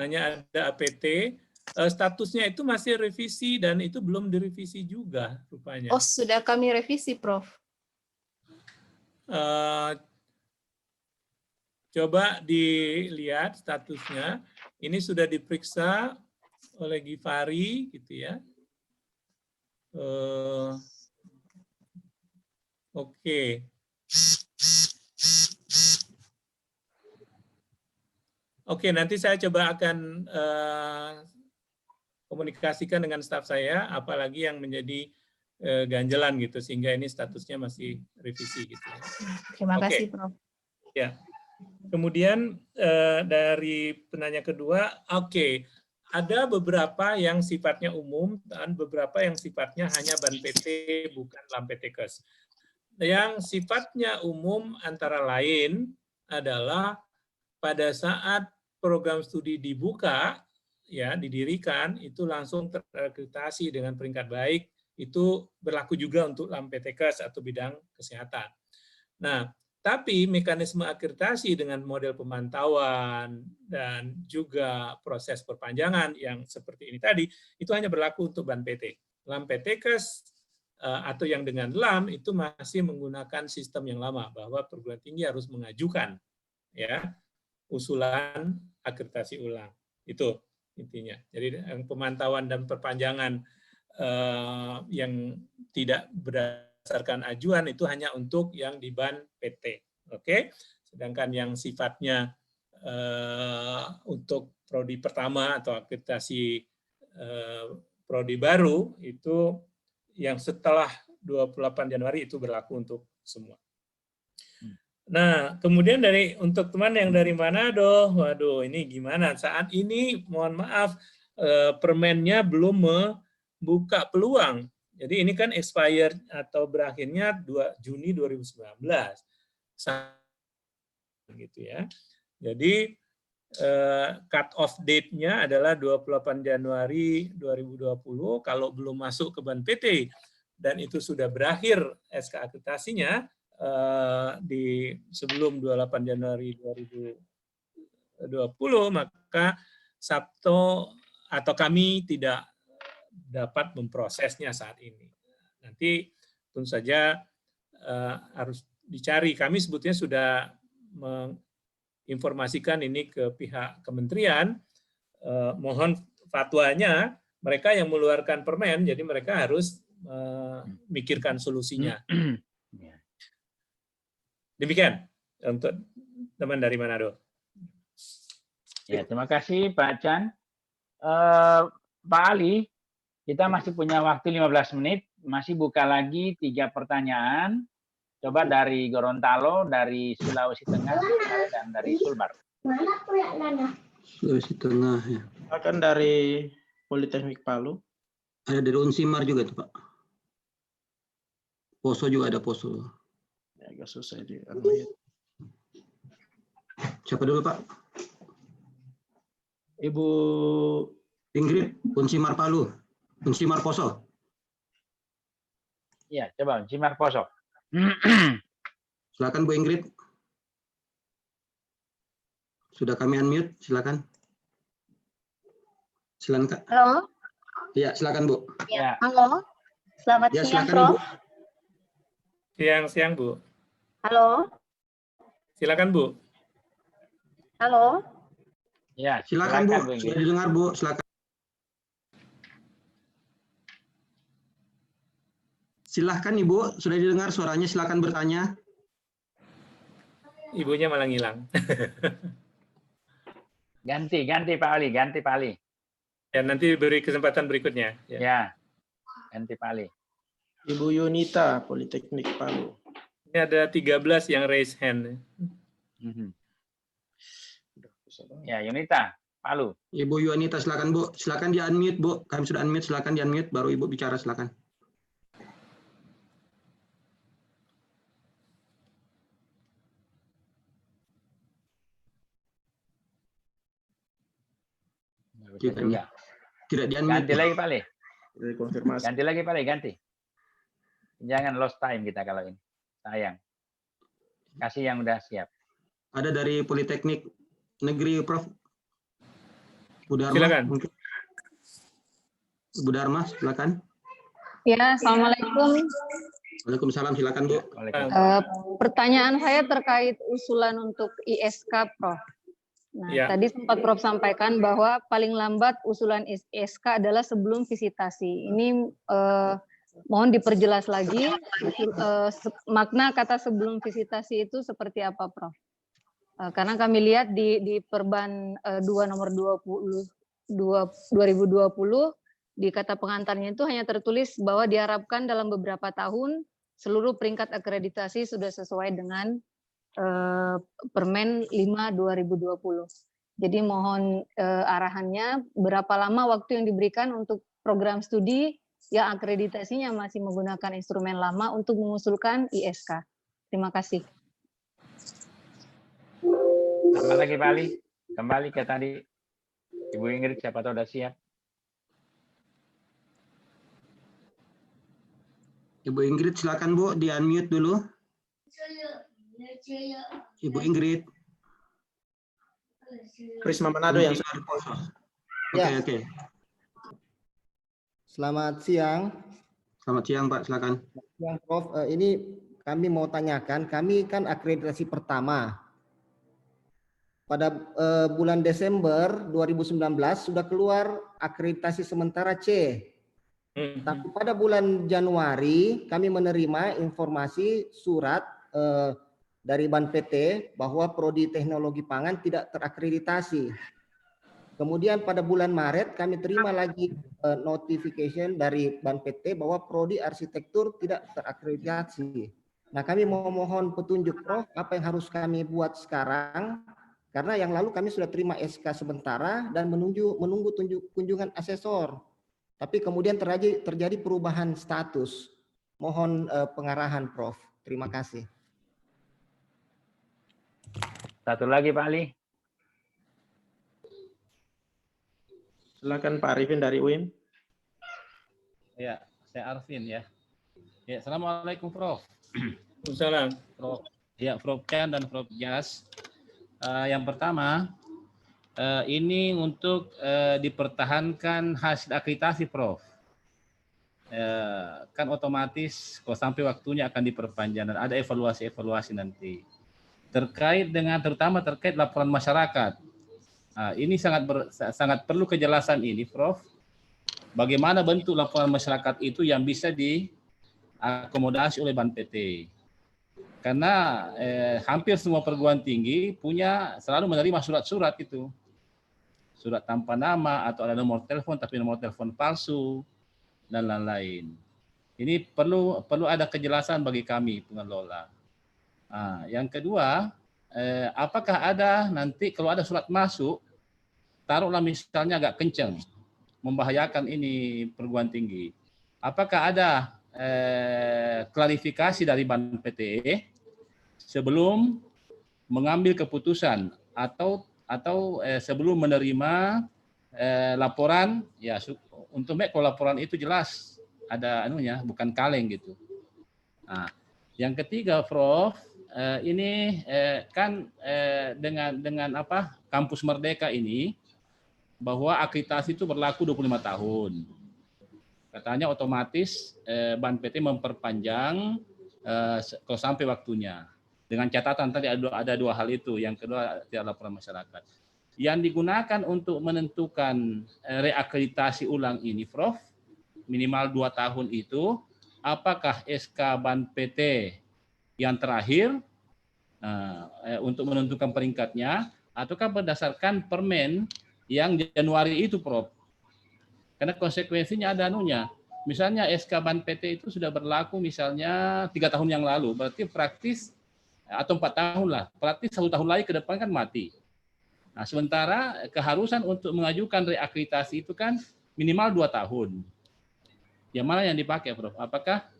S4: Hanya ada APT. Statusnya itu masih revisi dan itu belum direvisi juga rupanya.
S7: Oh, sudah kami revisi, Prof.
S4: Coba dilihat statusnya. Ini sudah diperiksa oleh Givari, gitu ya. Oke. Oke, nanti saya coba akan komunikasikan dengan staf saya, apalagi yang menjadi ganjelan gitu, sehingga ini statusnya masih revisi gitu ya.
S7: Terima kasih, Prof.
S4: Ya. Kemudian dari penanya kedua, oke, ada beberapa yang sifatnya umum dan beberapa yang sifatnya hanya ban PT bukan LAMPTKes. Yang sifatnya umum antara lain adalah pada saat program studi dibuka, ya didirikan, itu langsung terakreditasi dengan peringkat baik, itu berlaku juga untuk LAMPTKes atau bidang kesehatan. Nah, tapi mekanisme akreditasi dengan model pemantauan dan juga proses perpanjangan yang seperti ini tadi, itu hanya berlaku untuk ban PT. LAMPTKes atau yang dengan LAM itu masih menggunakan sistem yang lama, bahwa perguruan tinggi harus mengajukan ya usulan akreditasi ulang. Itu intinya. Jadi pemantauan dan perpanjangan yang tidak berdasarkan ajuan itu hanya untuk yang di ban PT. Oke? Sedangkan yang sifatnya untuk prodi pertama atau akreditasi prodi baru itu yang setelah 28 Januari itu berlaku untuk semua. Nah, kemudian untuk teman yang dari Manado, waduh ini gimana? Saat ini mohon maaf permennya belum membuka peluang. Jadi ini kan expired atau berakhirnya 2 Juni 2019. Gitu ya. Jadi cut off date-nya adalah 28 Januari 2020. Kalau belum masuk ke ban PT dan itu sudah berakhir SK akreditasinya di sebelum 28 Januari 2020, maka Sabto atau kami tidak dapat memprosesnya saat ini. Nanti tentu saja harus dicari. Kami sebetulnya sudah menginformasikan ini ke pihak kementerian, mohon fatwanya, mereka yang mengeluarkan permen, jadi mereka harus memikirkan solusinya. Demikian untuk teman dari Manado.
S6: Ya, terima kasih Pak Chan. Pak Ali, kita masih punya waktu 15 menit, masih buka lagi 3 pertanyaan. Coba dari Gorontalo, dari Sulawesi Tengah, dan dari Sulbar.
S1: Sulawesi Tengah ya.
S3: Akan dari Politeknik Palu.
S1: Ada dari Unsimar juga tuh Pak. Poso juga ada Poso.
S3: Ya, agak susah di.
S1: Siapa dulu Pak?
S3: Ibu
S1: Ingrid, Unsimar Palu. Unsimar Poso.
S6: Ya, coba Unsimar Poso.
S1: Silakan Bu Ingrid. Sudah kami unmute, silakan. Silakan Kak.
S10: Halo.
S1: Iya, silakan Bu.
S10: Ya. Halo. Selamat
S1: Ya,
S10: siang,
S1: silakan,
S10: Prof.
S1: Bu.
S4: Siang, Bu.
S10: Halo.
S4: Silakan Bu.
S10: Halo.
S6: Ya,
S1: Silakan Bu,
S6: Bu Ingrid.
S1: sudah didengar Bu, silakan. Silahkan Ibu, sudah didengar suaranya, silakan bertanya.
S4: Ibunya malah ngilang.
S6: Ganti Pak Ali, ganti Pak Ali.
S4: Ya, nanti beri kesempatan berikutnya. Ya.
S6: Ya, ganti Pak Ali.
S3: Ibu Yunita, Politeknik Palu.
S4: Ini ada 13 yang raise hand.
S6: Ya, Yunita, Palu.
S1: Ibu Yuanita, silakan Bu, silakan di unmute Bu, kami sudah unmute, silakan di unmute, baru Ibu bicara, silakan. Tidak di unmute.
S6: Ganti lagi Pak Ali.
S3: Konfirmasi.
S6: Ganti lagi Pak Ali, ganti. Jangan lost time kita kalau ini. Sayang. Kasih yang udah siap.
S1: Ada dari Politeknik Negeri Prof. Bu Dharma,
S4: Silakan.
S1: mungkin. Bu Dharma, silakan.
S11: Ya, Assalamualaikum.
S1: Waalaikumsalam, silakan Bu.
S11: Pertanyaan saya terkait usulan untuk ISK, Prof. Nah,
S4: Ya.
S11: tadi sempat Prof sampaikan bahwa paling lambat usulan ISK adalah sebelum visitasi. Ini mohon diperjelas lagi makna kata sebelum visitasi itu seperti apa, Prof? Karena kami lihat di Perban 2 nomor 2020 di kata pengantarnya itu hanya tertulis bahwa diharapkan dalam beberapa tahun seluruh peringkat akreditasi sudah sesuai dengan Permen 5 2020. Jadi mohon arahannya berapa lama waktu yang diberikan untuk program studi yang akreditasinya masih menggunakan instrumen lama untuk mengusulkan ISK. Terima kasih.
S6: Tambah lagi Pak Ali. Kembali ke tadi. Ibu Ingrid, siapa tahu udah siap.
S1: Ibu Ingrid, silakan Bu, di unmute dulu. Ibu Ingrid.
S3: Prisma Manado yang
S1: Oke.
S12: Selamat siang.
S1: Selamat siang Pak, silakan.
S12: Siang Prof, ini kami mau tanyakan, kami kan akreditasi pertama. Pada bulan Desember 2019 sudah keluar akreditasi sementara C. Tapi pada bulan Januari kami menerima informasi surat dari Ban PT bahwa Prodi Teknologi Pangan tidak terakreditasi. Kemudian pada bulan Maret kami terima lagi notification dari Ban PT bahwa Prodi Arsitektur tidak terakreditasi. Nah, kami mohon petunjuk Prof, apa yang harus kami buat sekarang? Karena yang lalu kami sudah terima SK sementara dan menunggu kunjungan asesor. Tapi kemudian terjadi perubahan status. Mohon pengarahan Prof. Terima kasih.
S6: Satu lagi Pak Ali.
S3: Silakan Pak Arifin dari UIN.
S13: Ya, saya Arifin ya. Ya, Assalamualaikum Prof.
S4: Waalaikumsalam.
S13: Prof. Ya, Prof Chan dan Prof Jas. Yang pertama, ini untuk dipertahankan hasil akreditasi Prof. Kan otomatis kalau sampai waktunya akan diperpanjang dan ada evaluasi nanti. Terutama terkait laporan masyarakat. Ini sangat perlu kejelasan ini Prof. Bagaimana bentuk laporan masyarakat itu yang bisa diakomodasi oleh Ban PT. Karena hampir semua perguruan tinggi selalu menerima surat-surat itu. Surat tanpa nama atau ada nomor telepon tapi nomor telepon palsu dan lain-lain. Ini perlu ada kejelasan bagi kami pengelola. Yang kedua, apakah ada nanti kalau ada surat masuk, taruhlah misalnya agak kencang, membahayakan ini perguruan tinggi. Apakah ada klarifikasi dari Ban PT sebelum mengambil keputusan atau sebelum menerima laporan ya untuk kalau laporan itu jelas ada anunya bukan kaleng gitu. Nah, yang ketiga Prof ini kan dengan apa Kampus Merdeka ini bahwa akreditasi itu berlaku 25 tahun. Katanya otomatis Ban PT memperpanjang kalau sampai waktunya. Dengan catatan tadi ada dua hal itu. Yang kedua tidak laporan masyarakat. Yang digunakan untuk menentukan reakreditasi ulang ini, Prof, minimal 2 tahun itu, apakah SK Ban PT yang terakhir untuk menentukan peringkatnya, ataukah berdasarkan permen yang Januari itu, Prof? Karena konsekuensinya ada anunya. Misalnya SK Ban PT itu sudah berlaku misalnya 3 tahun yang lalu, berarti praktis atau 4 tahun lah, praktis 1 tahun lagi ke depan kan mati. Nah, sementara keharusan untuk mengajukan reakreditasi itu kan minimal 2 tahun. Yang mana yang dipakai, Prof? Apakah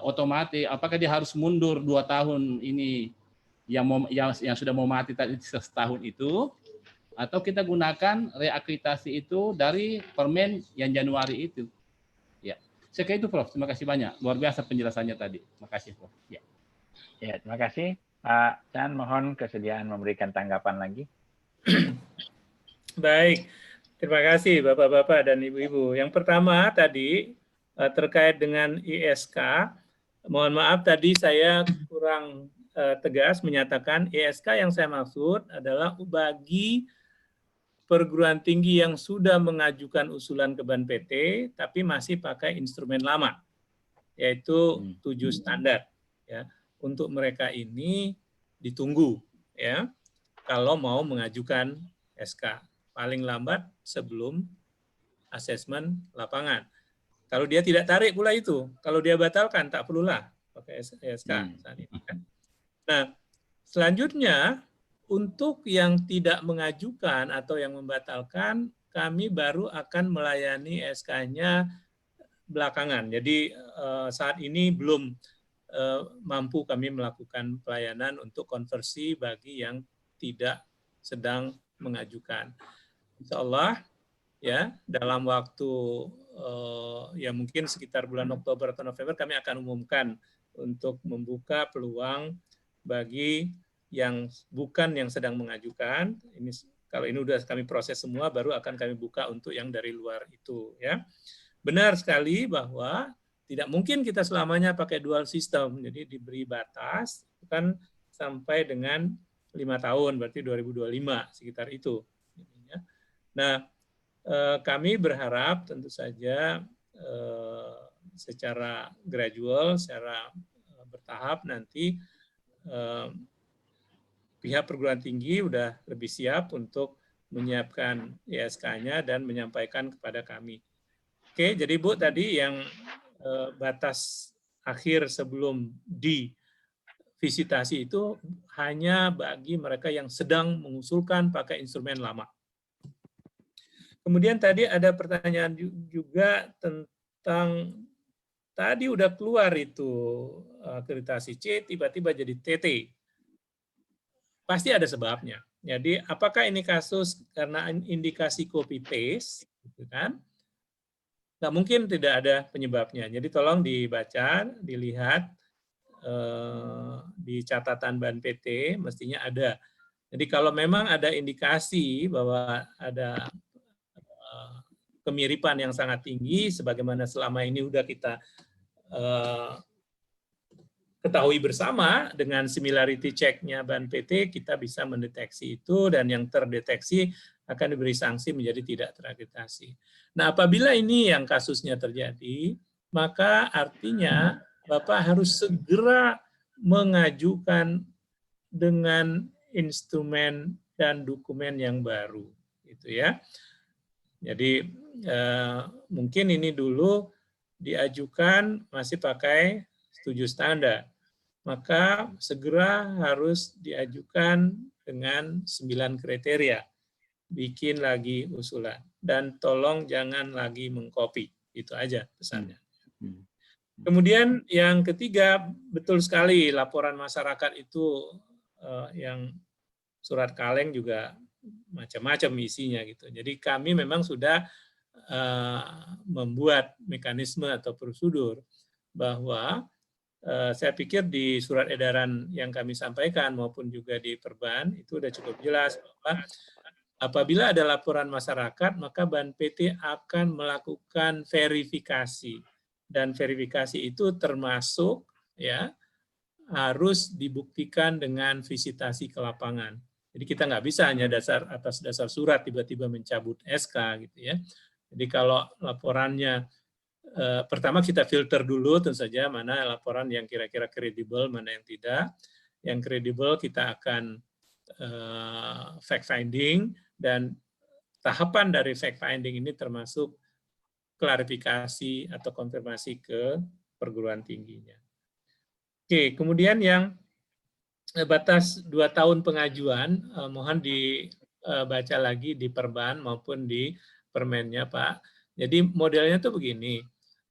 S13: otomatis, apakah dia harus mundur 2 tahun ini yang sudah mau mati tadi setahun itu, atau kita gunakan reakreditasi itu dari permen yang Januari itu? Ya, saya kira itu, Prof. Terima kasih banyak. Luar biasa penjelasannya tadi. Terima kasih, Prof. Ya.
S6: Ya, terima kasih. Pak Chan, mohon kesediaan memberikan tanggapan lagi.
S4: Baik, terima kasih Bapak-Bapak dan Ibu-Ibu. Yang pertama tadi terkait dengan ISK, mohon maaf tadi saya kurang tegas menyatakan ISK yang saya maksud adalah bagi perguruan tinggi yang sudah mengajukan usulan ke Ban PT, tapi masih pakai instrumen lama, yaitu 7 standar. Ya. Untuk mereka ini ditunggu, ya, kalau mau mengajukan SK paling lambat sebelum asesmen lapangan. Kalau dia tidak tarik pula itu, kalau dia batalkan tak perlulah pakai SK saat ini. Nah, selanjutnya untuk yang tidak mengajukan atau yang membatalkan, kami baru akan melayani SK-nya belakangan. Jadi saat ini belum mampu kami melakukan pelayanan untuk konversi bagi yang tidak sedang mengajukan. Insya Allah ya dalam waktu ya mungkin sekitar bulan Oktober atau November kami akan umumkan untuk membuka peluang bagi yang bukan yang sedang mengajukan. Ini kalau ini sudah kami proses semua baru akan kami buka untuk yang dari luar itu ya. Benar sekali bahwa tidak mungkin kita selamanya pakai dual system, jadi diberi batas kan sampai dengan 5 tahun, berarti 2025 sekitar itu. Nah, kami berharap tentu saja secara gradual, secara bertahap nanti pihak perguruan tinggi sudah lebih siap untuk menyiapkan ISK-nya dan menyampaikan kepada kami. Oke, jadi Bu tadi yang batas akhir sebelum divisitasi itu hanya bagi mereka yang sedang mengusulkan pakai instrumen lama. Kemudian tadi ada pertanyaan juga tentang tadi udah keluar itu akreditasi C tiba-tiba jadi TT. Pasti ada sebabnya. Jadi apakah ini kasus karena indikasi copy paste, gitu kan? Nggak mungkin tidak ada penyebabnya. Jadi tolong dibaca, dilihat di catatan Ban PT, mestinya ada. Jadi kalau memang ada indikasi bahwa ada kemiripan yang sangat tinggi, sebagaimana selama ini sudah kita ketahui bersama dengan similarity check-nya Ban PT, kita bisa mendeteksi itu, dan yang terdeteksi akan diberi sanksi menjadi tidak terakreditasi. Nah, apabila ini yang kasusnya terjadi, maka artinya Bapak harus segera mengajukan dengan instrumen dan dokumen yang baru, gitu ya. Jadi mungkin ini dulu diajukan masih pakai 7 standar, maka segera harus diajukan dengan 9 kriteria. Bikin lagi usulan dan tolong jangan lagi mengcopy, itu aja pesannya. Kemudian yang ketiga, betul sekali laporan masyarakat itu yang surat kaleng juga macam-macam isinya gitu. Jadi kami memang sudah membuat mekanisme atau prosedur bahwa saya pikir di surat edaran yang kami sampaikan maupun juga di Perban itu sudah cukup jelas bahwa apabila ada laporan masyarakat, maka Ban PT akan melakukan verifikasi, dan verifikasi itu termasuk ya harus dibuktikan dengan visitasi ke lapangan. Jadi kita nggak bisa hanya atas dasar surat tiba-tiba mencabut SK gitu ya. Jadi kalau laporannya pertama kita filter dulu tentu saja mana laporan yang kira-kira kredibel, mana yang tidak. Yang kredibel kita akan fact finding, dan tahapan dari fact finding ini termasuk klarifikasi atau konfirmasi ke perguruan tingginya. Oke, kemudian yang batas 2 tahun pengajuan, mohon dibaca lagi di perban maupun di permennya, Pak. Jadi modelnya tuh begini,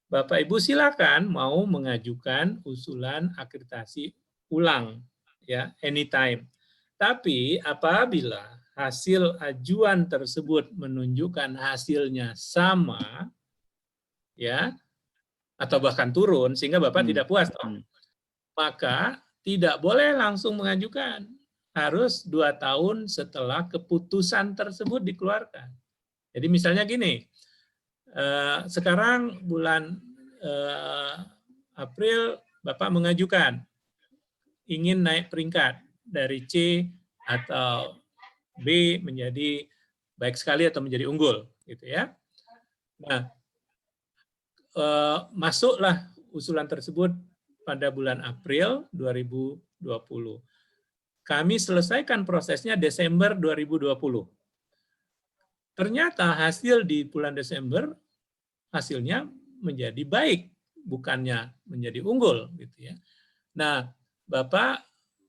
S4: Bapak Ibu silakan mau mengajukan usulan akreditasi ulang, ya, anytime. Tapi apabila hasil ajuan tersebut menunjukkan hasilnya sama, ya, atau bahkan turun sehingga Bapak tidak puas, maka tidak boleh langsung mengajukan. Harus 2 tahun setelah keputusan tersebut dikeluarkan. Jadi misalnya gini, sekarang bulan April Bapak mengajukan ingin naik peringkat dari C atau B menjadi baik sekali atau menjadi unggul, gitu ya. Nah, masuklah usulan tersebut pada bulan April 2020. Kami selesaikan prosesnya Desember 2020. Ternyata hasil di bulan Desember hasilnya menjadi baik, bukannya menjadi unggul, gitu ya. Nah, Bapak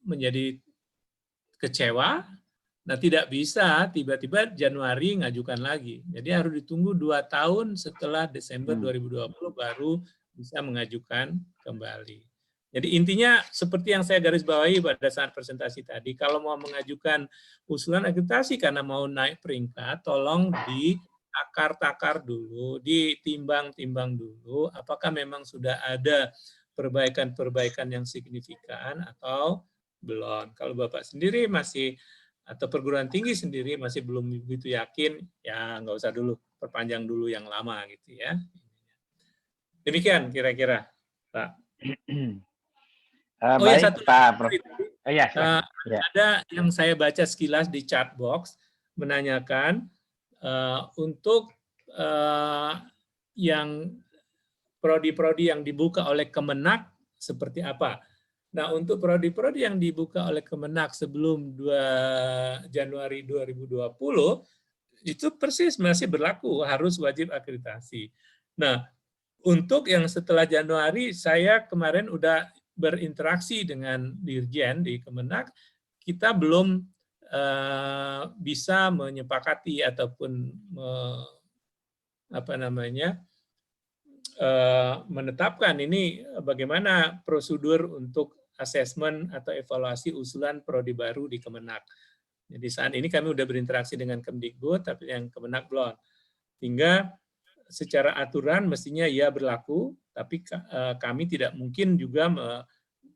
S4: menjadi kecewa. Nah, tidak bisa tiba-tiba Januari ngajukan lagi. Jadi harus ditunggu 2 tahun setelah Desember 2020 baru bisa mengajukan kembali. Jadi intinya seperti yang saya garis bawahi pada saat presentasi tadi, kalau mau mengajukan usulan akreditasi karena mau naik peringkat, tolong ditakar-takar dulu, ditimbang-timbang dulu, apakah memang sudah ada perbaikan-perbaikan yang signifikan atau belum. Kalau Bapak sendiri masih, atau perguruan tinggi sendiri masih belum begitu yakin, ya nggak usah dulu, perpanjang dulu yang lama gitu ya. Demikian kira-kira, Pak. Oh ya, satu lagi. Ada yang saya baca sekilas di chat box menanyakan untuk yang prodi-prodi yang dibuka oleh Kemenak seperti apa. Nah, untuk prodi-prodi yang dibuka oleh Kemenak sebelum 2 Januari 2020 itu persis masih berlaku, harus wajib akreditasi. Nah, untuk yang setelah Januari, saya kemarin udah berinteraksi dengan Dirjen di Kemenak, kita belum bisa menyepakati ataupun menetapkan ini bagaimana prosedur untuk asesmen atau evaluasi usulan prodi baru di Kemenak. Jadi saat ini kami sudah berinteraksi dengan Kemdikbud, tapi yang Kemenak belum. Hingga secara aturan mestinya ya berlaku, tapi kami tidak mungkin juga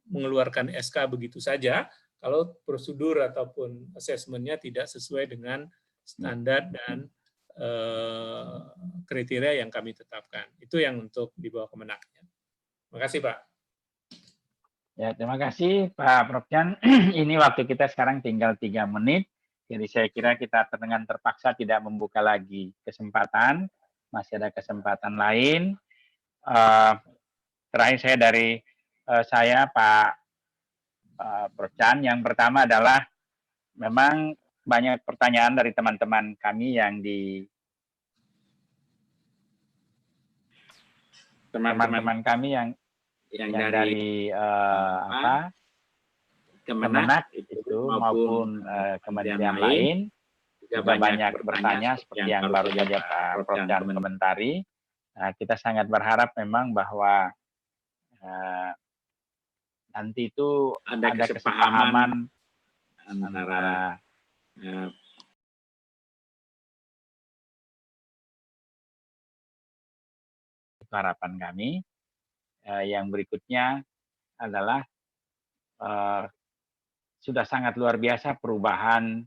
S4: mengeluarkan SK begitu saja kalau prosedur ataupun asesmennya tidak sesuai dengan standar dan kriteria yang kami tetapkan. Itu yang untuk di bawah Kemenak. Terima kasih, Pak.
S6: Ya, terima kasih Pak Profjan. Ini waktu kita sekarang tinggal 3 menit. Jadi saya kira kita dengan terpaksa tidak membuka lagi kesempatan. Masih ada kesempatan lain. Terakhir saya dari saya Pak Profjan. Yang pertama adalah memang banyak pertanyaan dari teman-teman kami yang teman-teman kami yang dari Kemenak itu maupun kementerian lain juga banyak bertanya seperti yang baru saja Pak Profjan komentari. Nah, kita sangat berharap memang bahwa nanti itu ada kesepahaman antara harapan kami. Yang berikutnya adalah sudah sangat luar biasa perubahan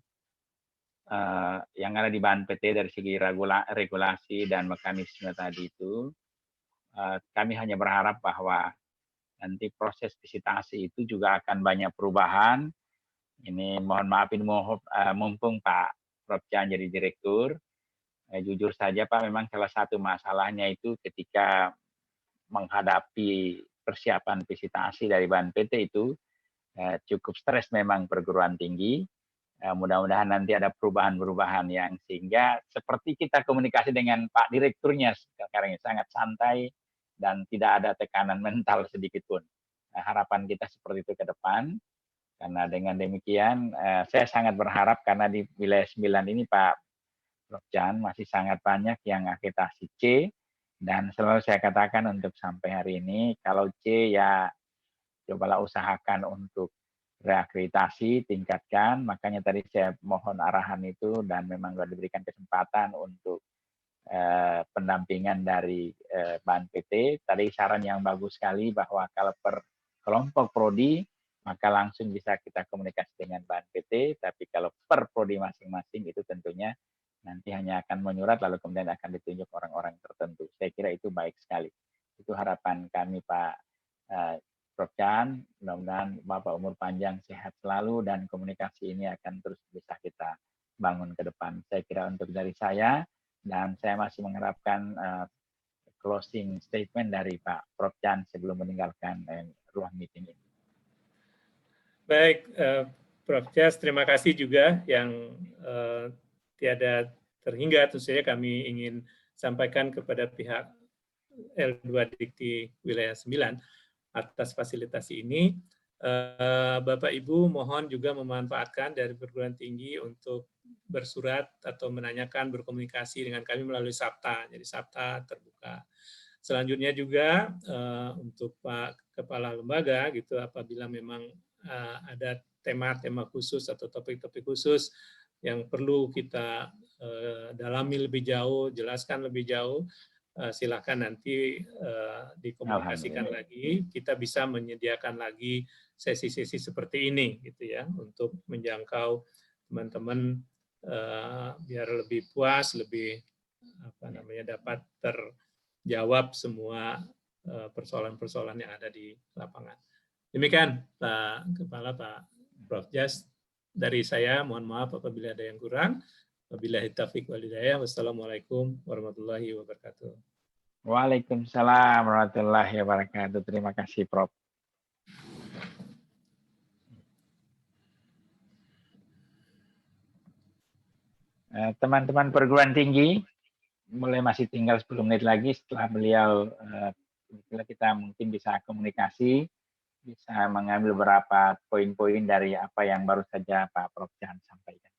S6: yang ada di BANPT dari segi regulasi dan mekanisme tadi itu. Kami hanya berharap bahwa nanti proses visitasi itu juga akan banyak perubahan. Ini mohon maaf ini mumpung Pak Prof. Chan jadi direktur, jujur saja Pak, memang salah satu masalahnya itu ketika menghadapi persiapan visitasi dari Ban PT itu cukup stres memang perguruan tinggi. Mudah-mudahan nanti ada perubahan-perubahan yang sehingga seperti kita komunikasi dengan Pak Direkturnya sekarang ini sangat santai dan tidak ada tekanan mental sedikit pun. Harapan kita seperti itu ke depan. Karena dengan demikian saya sangat berharap karena di wilayah 9 ini Pak Prof. Chan masih sangat banyak yang akreditasi C dan selalu saya katakan untuk sampai hari ini kalau C ya cobalah usahakan untuk reakreditasi, tingkatkan. Makanya tadi saya mohon arahan itu dan memang sudah diberikan kesempatan untuk pendampingan dari Ban PT. Tadi saran yang bagus sekali bahwa kalau per kelompok prodi maka langsung bisa kita komunikasi dengan Ban PT, tapi kalau per prodi masing-masing itu tentunya nanti hanya akan menyurat lalu kemudian akan ditunjuk orang-orang tertentu. Saya kira itu baik sekali. Itu harapan kami Pak Prof. Chan, mudah-mudahan Bapak umur panjang, sehat selalu, dan komunikasi ini akan terus bisa kita bangun ke depan. Saya kira untuk dari saya, dan saya masih mengharapkan closing statement dari Pak Prof. Chan sebelum meninggalkan ruang meeting ini.
S4: Baik, Prof. Jas, terima kasih juga yang tiada terhingga tentu saja kami ingin sampaikan kepada pihak L2 Dikti Wilayah 9 atas fasilitasi ini. Bapak Ibu mohon juga memanfaatkan dari perguruan tinggi untuk bersurat atau menanyakan, berkomunikasi dengan kami melalui SAPTA. Jadi SAPTA terbuka. Selanjutnya juga untuk Pak Kepala Lembaga gitu, apabila memang ada tema-tema khusus atau topik-topik khusus yang perlu kita dalami lebih jauh, jelaskan lebih jauh, silakan nanti dikomunikasikan lagi. Kita bisa menyediakan lagi sesi-sesi seperti ini, gitu ya, untuk menjangkau teman-teman biar lebih puas, lebih dapat terjawab semua persoalan-persoalan yang ada di lapangan. Demikian Pak Kepala, Pak Prof. Jas, dari saya mohon maaf apabila ada yang kurang. Wabillahi taufiq wal hidayah. Wassalamualaikum warahmatullahi wabarakatuh.
S6: Waalaikumsalam warahmatullahi wabarakatuh. Terima kasih Prof. Teman-teman perguruan tinggi, mulai masih tinggal 10 menit lagi setelah beliau kita mungkin bisa komunikasi, bisa mengambil beberapa poin-poin dari apa yang baru saja Pak Prof. Chan sampaikan.